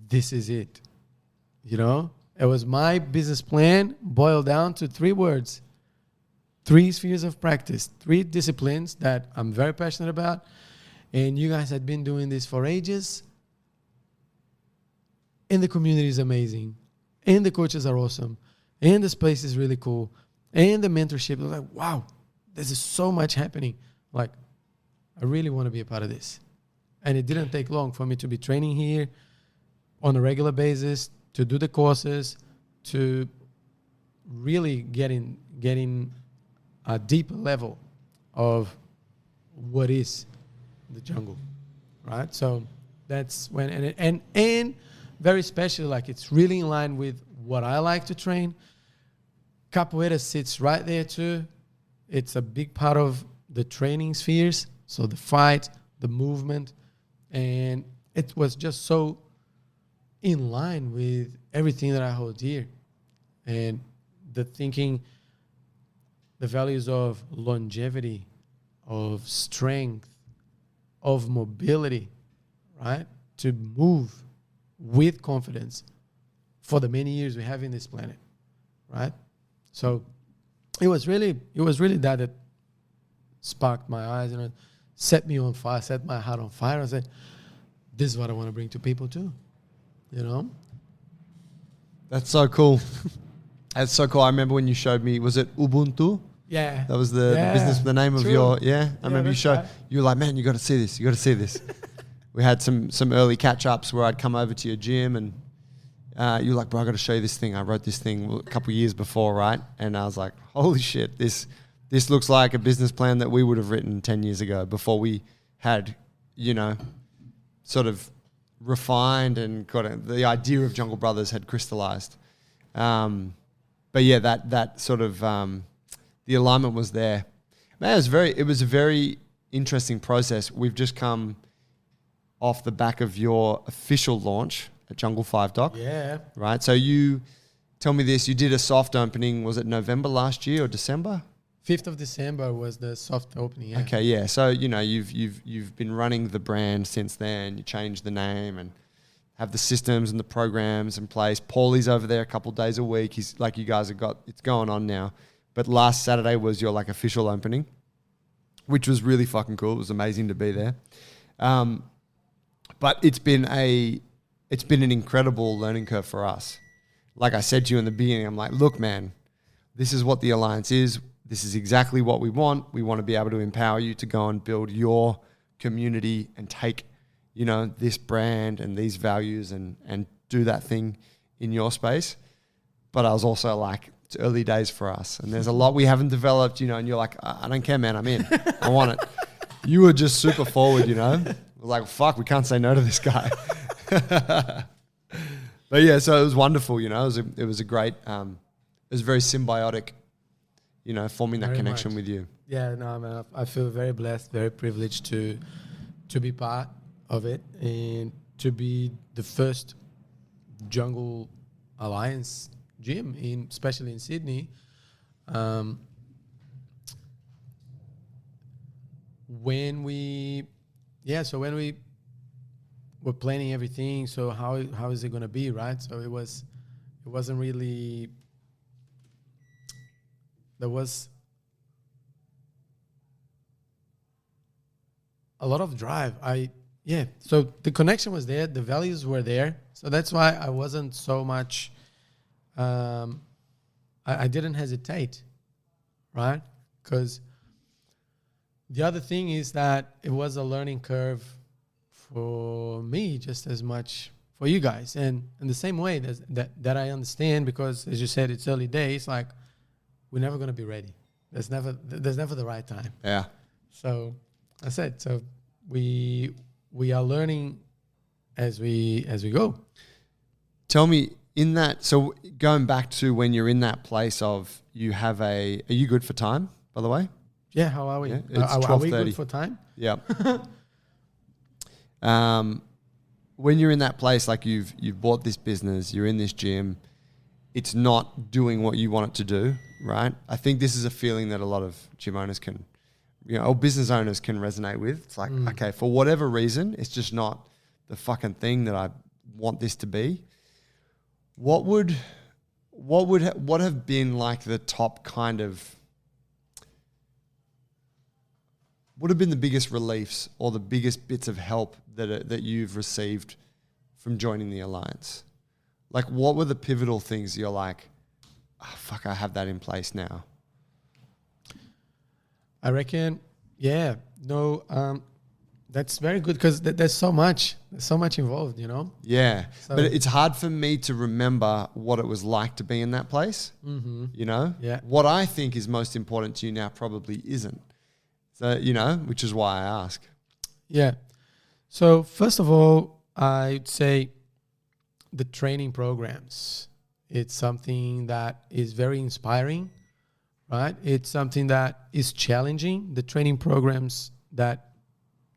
Speaker 2: this is it. You know, it was my business plan boiled down to 3 words, 3 spheres of practice, 3 disciplines that I'm very passionate about. And you guys had been doing this for ages. And the community is amazing. And the coaches are awesome. And the space is really cool. And the mentorship, was like, wow, this is so much happening. Like, I really want to be a part of this. And it didn't take long for me to be training here on a regular basis, to do the courses, to really getting a deeper level of what is the jungle, right? So that's when, and very special, like it's really in line with what I like to train. Capoeira sits right there too. It's a big part of the training spheres. So the fight, the movement, and it was just so in line with everything that I hold dear. And the thinking, the values of longevity, of strength, of mobility, right? To move with confidence for the many years we have in this planet, right? So it was really that sparked my eyes and set me on fire, set my heart on fire. I said, this is what I want to bring to people too, you know?
Speaker 1: That's so cool. That's so cool. I remember when you showed me, was it Ubuntu?
Speaker 2: Yeah.
Speaker 1: That was the business, the name of
Speaker 2: True.
Speaker 1: your, I remember you showed, you were like, man, you got to see this. You got to see this. We had some early catch-ups where I'd come over to your gym and you were like, bro, I got to show you this thing. I wrote this thing a couple of years before, right? And I was like, holy shit, this looks like a business plan that we would have written 10 years ago before we had, you know, sort of refined and the idea of Jungle Brothers had crystallized. But yeah, that sort of the alignment was there. Man, it was a very interesting process. We've just come off the back of your official launch at Jungle 5 Doc.
Speaker 2: Yeah.
Speaker 1: Right. So you tell me this, you did a soft opening, was it November last year or December?
Speaker 2: 5th of December was the soft opening. Yeah.
Speaker 1: Okay. Yeah. So, you know, you've been running the brand since then. You changed the name and have the systems and the programs in place. Paulie's over there a couple of days a week. He's like, you guys have got, it's going on now. But last Saturday was your like official opening, which was really fucking cool. It was amazing to be there. But it's been an incredible learning curve for us. Like I said to you in the beginning, I'm like, look, man, this is what the Alliance is. This is exactly what we want. We want to be able to empower you to go and build your community and take, you know, this brand and these values and do that thing in your space. But I was also like, it's early days for us. And there's a lot we haven't developed, you know, and you're like, I don't care, man, I'm in. I want it. You were just super forward, you know. We're like, fuck, we can't say no to this guy. But yeah, so it was wonderful, you know. It was a great, it was very symbiotic, you know, forming that
Speaker 2: Very
Speaker 1: connection
Speaker 2: much.
Speaker 1: with you.
Speaker 2: Yeah, no, man, I feel very blessed, very privileged to be part of it and to be the first Jungle Alliance gym, especially in Sydney. When we were planning everything, so how is it going to be, right? So it wasn't really, there was a lot of drive. So the connection was there, the values were there. So that's why I wasn't so much, I didn't hesitate, right? Because the other thing is that it was a learning curve for me just as much for you guys. And in the same way that I understand, because as you said, it's early days, like we're never going to be ready. There's never the right time.
Speaker 1: Yeah.
Speaker 2: So I said, so we are learning as we go.
Speaker 1: Tell me in that, so going back to when you're in that place of are you good for time, by the way?
Speaker 2: Yeah, how are we?
Speaker 1: Yeah, it's
Speaker 2: are we
Speaker 1: 12:30.
Speaker 2: good for time?
Speaker 1: Yeah. When you're in that place, like you've bought this business, you're in this gym, it's not doing what you want it to do. right? I think this is a feeling that a lot of gym owners can, or business owners can resonate with. It's like, okay, for whatever reason, it's just not the fucking thing that I want this to be. What have been like the top kind of, what have been the biggest reliefs or the biggest bits of help that you've received from joining the Alliance? Like, what were the pivotal things you're like, oh, fuck, I have that in place now?
Speaker 2: I reckon, that's very good because there's so much involved,
Speaker 1: Yeah,
Speaker 2: So-
Speaker 1: but it's hard for me to remember what it was like to be in that place,
Speaker 2: Yeah.
Speaker 1: What I think is most important to you now probably isn't. So, which is why I ask.
Speaker 2: Yeah. So first of all, I'd say the training programs. It's something that is very inspiring, right? It's something that is challenging. The training programs that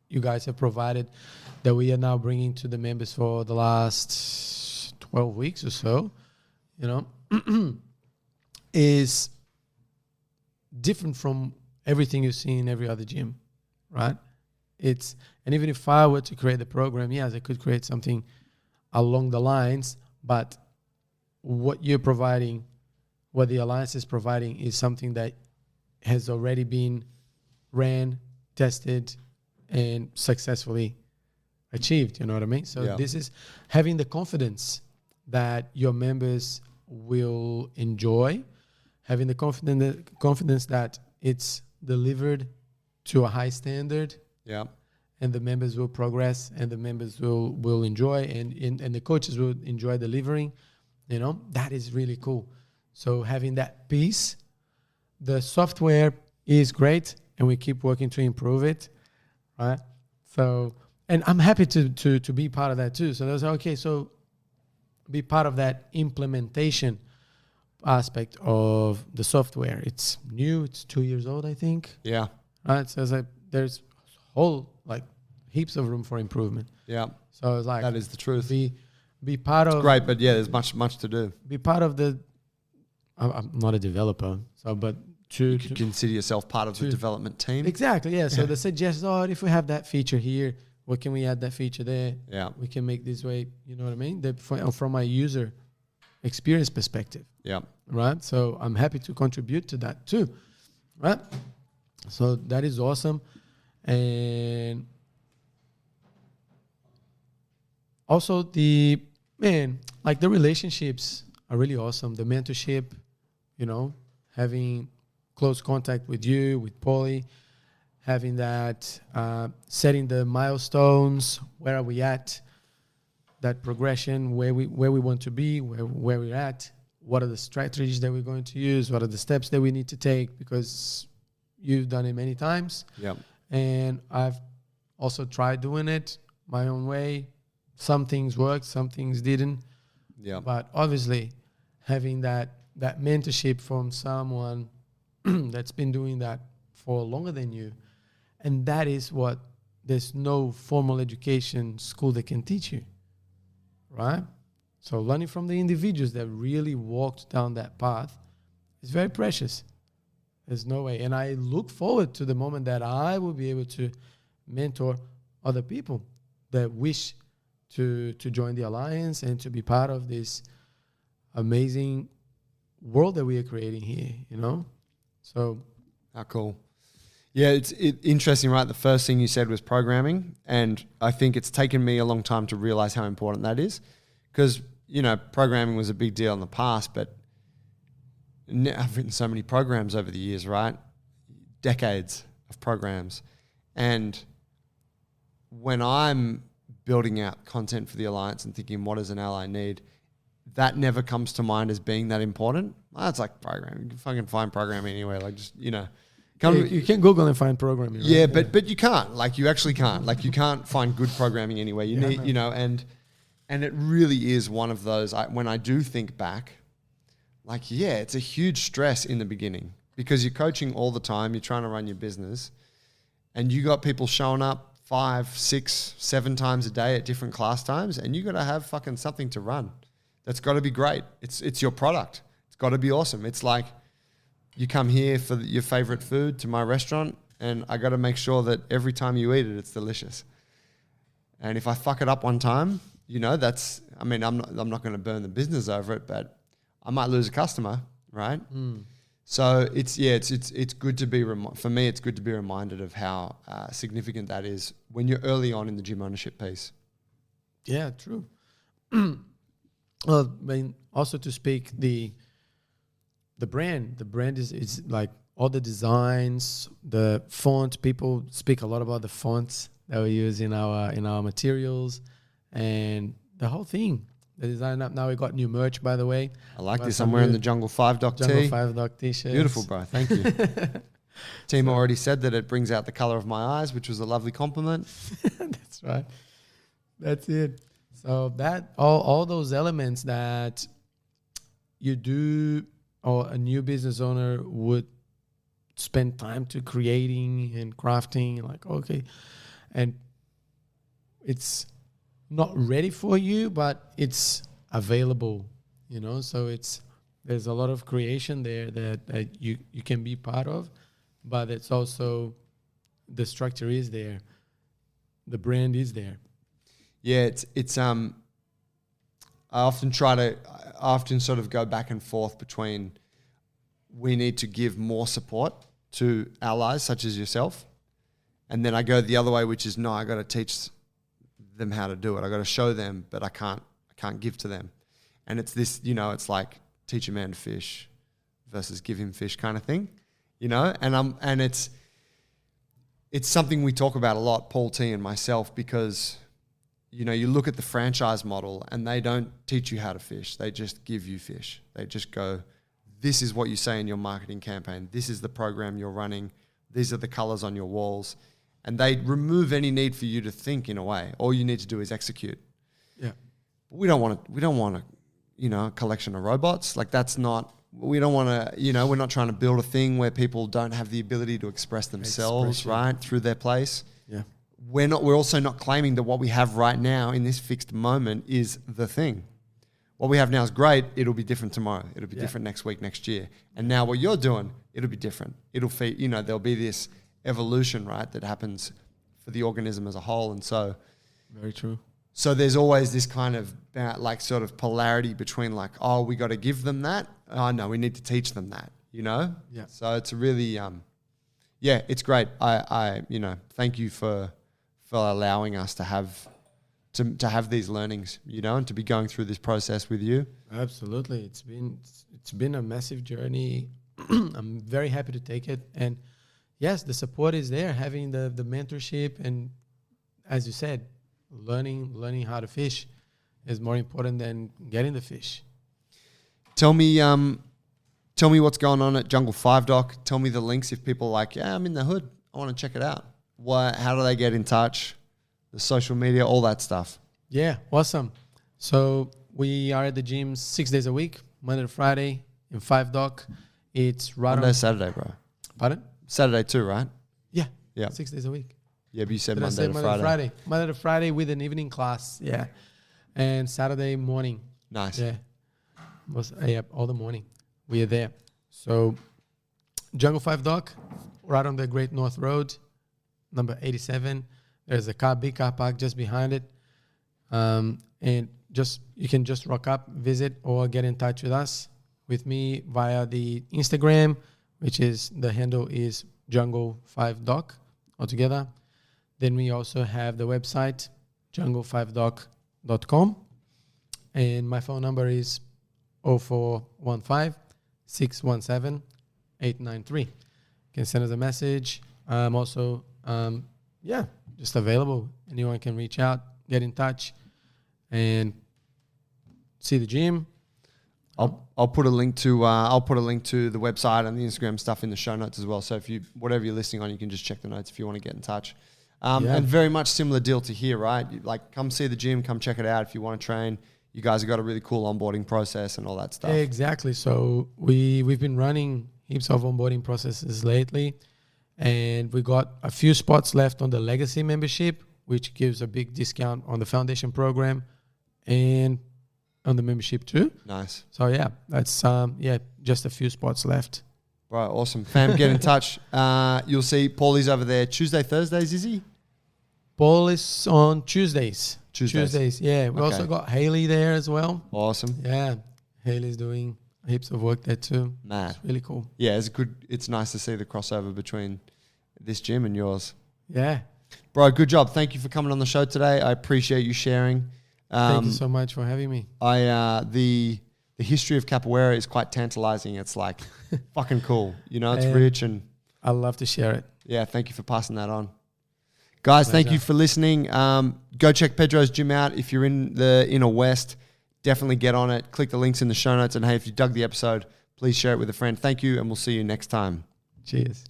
Speaker 2: you guys have provided, that we are now bringing to the members for the last 12 weeks or so, is different from everything you see in every other gym, right? And even if I were to create the program, yes, I could create something along the lines, but what you're providing, what the Alliance is providing, is something that has already been ran, tested, and successfully achieved. You know what I mean? So This is having the confidence that your members will enjoy, having the confidence that it's delivered to a high standard.
Speaker 1: Yeah.
Speaker 2: And the members will progress, and the members will enjoy, and the coaches will enjoy delivering. That is really cool. So having that piece, the software is great, and we keep working to improve it, right? So, and I'm happy to be part of that too. So that's okay. So be part of that implementation aspect of the software. It's new. It's 2 years old, I think.
Speaker 1: Yeah.
Speaker 2: Right. So it's like there's whole heaps of room for improvement.
Speaker 1: Yeah.
Speaker 2: So it's like
Speaker 1: that is the truth.
Speaker 2: Be part of.
Speaker 1: Great, but there's much to do.
Speaker 2: Be part of the. I'm not a developer, so but
Speaker 1: you could consider yourself part of the development team.
Speaker 2: Exactly. Yeah. So they suggest, if we have that feature here, what can we add that feature there?
Speaker 1: Yeah.
Speaker 2: We can make this way. You know what I mean? From my user experience perspective.
Speaker 1: Yeah.
Speaker 2: Right. So I'm happy to contribute to that too. Right. So that is awesome, and also the relationships are really awesome. The mentorship, having close contact with you, with Paulie, having that, setting the milestones, where are we at, that progression, where we want to be, where we're at, what are the strategies that we're going to use, what are the steps that we need to take, because you've done it many times.
Speaker 1: Yeah.
Speaker 2: And I've also tried doing it my own way. Some things worked, some things didn't.
Speaker 1: Yeah.
Speaker 2: But obviously, having that mentorship from someone that's been doing that for longer than you, and that is what there's no formal education school that can teach you, right? So learning from the individuals that really walked down that path is very precious. There's no way. And I look forward to the moment that I will be able to mentor other people that wish to join the Alliance and to be part of this amazing world that we are creating here, So
Speaker 1: how cool. Yeah, it's interesting, right? The first thing you said was programming, and I think it's taken me a long time to realize how important that is, because, programming was a big deal in the past, but I've written so many programs over the years, right? Decades of programs. And when I'm building out content for the Alliance and thinking, what does an ally need? That never comes to mind as being that important. It's like programming. You can fucking find programming anywhere. Like, just,
Speaker 2: you can Google and find programming. Right?
Speaker 1: Yeah, but you can't. Like, you actually can't. Like, you can't find good programming anywhere. You need, and it really is one of those, when I do think back, it's a huge stress in the beginning because you're coaching all the time. You're trying to run your business, and you got people showing up 5, 6, 7 times a day at different class times, and you got to have fucking something to run. That's got to be great. It's your product. It's got to be awesome. It's like you come here for your favorite food to my restaurant, and I got to make sure that every time you eat it, it's delicious. And if I fuck it up one time, I'm not going to burn the business over it, but I might lose a customer, right? So it's good to be for me. It's good to be reminded of how significant that is when you're early on in the gym ownership piece.
Speaker 2: Yeah, true. Well, also to speak the brand. The brand is like all the designs, the font. People speak a lot about the fonts that we use in our materials, and the whole thing. The design up now. We got new merch, by the way.
Speaker 1: I like this. I'm wearing the Jungle 5 Doc
Speaker 2: Jungle 5 Doc t-shirt.
Speaker 1: Beautiful, bro. Thank you. Team already said that it brings out the color of my eyes, which was a lovely compliment.
Speaker 2: That's right. That's it. So that all those elements that you do, or a new business owner would spend time to creating and crafting, like, okay, and it's not ready for you, but it's available, so there's a lot of creation there that you can be part of, but it's also the structure is there, the brand is there.
Speaker 1: Yeah, it's I often sort of go back and forth between we need to give more support to allies such as yourself, and then I go the other way, which is no, I got to teach them how to do it. I got to show them, but I can't give to them. And it's this, it's like teach a man to fish versus give him fish kind of thing, and it's something we talk about a lot, Paul T and myself, because you look at the franchise model and they don't teach you how to fish. They just give you fish. They just go, this is what you say in your marketing campaign. This is the program you're running. These are the colors on your walls. And they remove any need for you to think in a way. All you need to do is execute.
Speaker 2: Yeah.
Speaker 1: But we don't want a collection of robots. Like we don't want to, we're not trying to build a thing where people don't have the ability to express themselves, right, through their place.
Speaker 2: Yeah.
Speaker 1: We're also not claiming that what we have right now in this fixed moment is the thing. What we have now is great. It'll be different tomorrow. It'll be different next week, next year. And now what you're doing, it'll be different. It'll feed, there'll be this evolution, right, that happens for the organism as a whole. And so
Speaker 2: very true.
Speaker 1: So there's always this kind of sort of polarity between like, oh, we got to give them that. Oh no, we need to teach them that,
Speaker 2: Yeah.
Speaker 1: So it's really, it's great. I thank you for allowing us to have these learnings, and to be going through this process with you.
Speaker 2: Absolutely. It's been a massive journey. I'm very happy to take it. And yes, the support is there, having the mentorship, and as you said, learning how to fish is more important than getting the fish.
Speaker 1: Tell me what's going on at Jungle 5 Doc. Tell me the links if people are like, yeah, I'm in the hood, I want to check it out. How do they get in touch? The social media, all that stuff.
Speaker 2: Yeah, awesome. So we are at the gym 6 days a week, Monday to Friday in 5 Doc. It's right
Speaker 1: Monday,
Speaker 2: on
Speaker 1: Saturday, bro.
Speaker 2: Pardon?
Speaker 1: Saturday too, right?
Speaker 2: Yeah.
Speaker 1: Yeah.
Speaker 2: 6 days a week.
Speaker 1: Yeah, but you said
Speaker 2: Did
Speaker 1: Monday to Friday.
Speaker 2: Monday to Friday with an evening class. Yeah. And Saturday morning.
Speaker 1: Nice.
Speaker 2: Yeah. All the morning. We are there. So Jungle 5 Doc, right on the Great North Road, number 87. There's a big car park just behind it. And you can just rock up, visit, or get in touch with me via the Instagram, which is the handle is Jungle 5 Doc altogether. Then we also have the website, jungle5doc.com. And my phone number is 0415 617 893. You can send us a message. I'm also, just available. Anyone can reach out, get in touch, and see the gym.
Speaker 1: I'll put a link to the website and the Instagram stuff in the show notes as well. So whatever you're listening on, you can just check the notes if you want to get in touch. And very much similar deal to here, right? Come see the gym, come check it out if you want to train. You guys have got a really cool onboarding process and all that stuff.
Speaker 2: Exactly. So we've been running heaps of onboarding processes lately, and we got a few spots left on the legacy membership, which gives a big discount on the foundation program and on the membership too.
Speaker 1: Nice.
Speaker 2: So that's just a few spots left.
Speaker 1: Bro, awesome. Fam, get in touch. You'll see Paulie's over there Tuesday, Thursdays, is he?
Speaker 2: Paul is on Tuesdays.
Speaker 1: Tuesdays.
Speaker 2: Yeah. We also got Haley there as well.
Speaker 1: Awesome.
Speaker 2: Yeah. Haley's doing heaps of work there too.
Speaker 1: Mad.
Speaker 2: It's really cool.
Speaker 1: Yeah, it's good. It's nice to see the crossover between this gym and yours.
Speaker 2: Yeah.
Speaker 1: Bro, good job. Thank you for coming on the show today. I appreciate you sharing.
Speaker 2: Thank you so much for having me.
Speaker 1: The history of capoeira is quite tantalizing. It's like fucking cool. You know, it's rich and
Speaker 2: I'd love to share it.
Speaker 1: yeah, thank you for passing that on. Guys, thank you for listening. Go check Pedro's gym out. If you're in the inner west, definitely get on it. Click the links in the show notes. And hey, if you dug the episode, please share it with a friend. Thank you, and we'll see you next time.
Speaker 2: Cheers.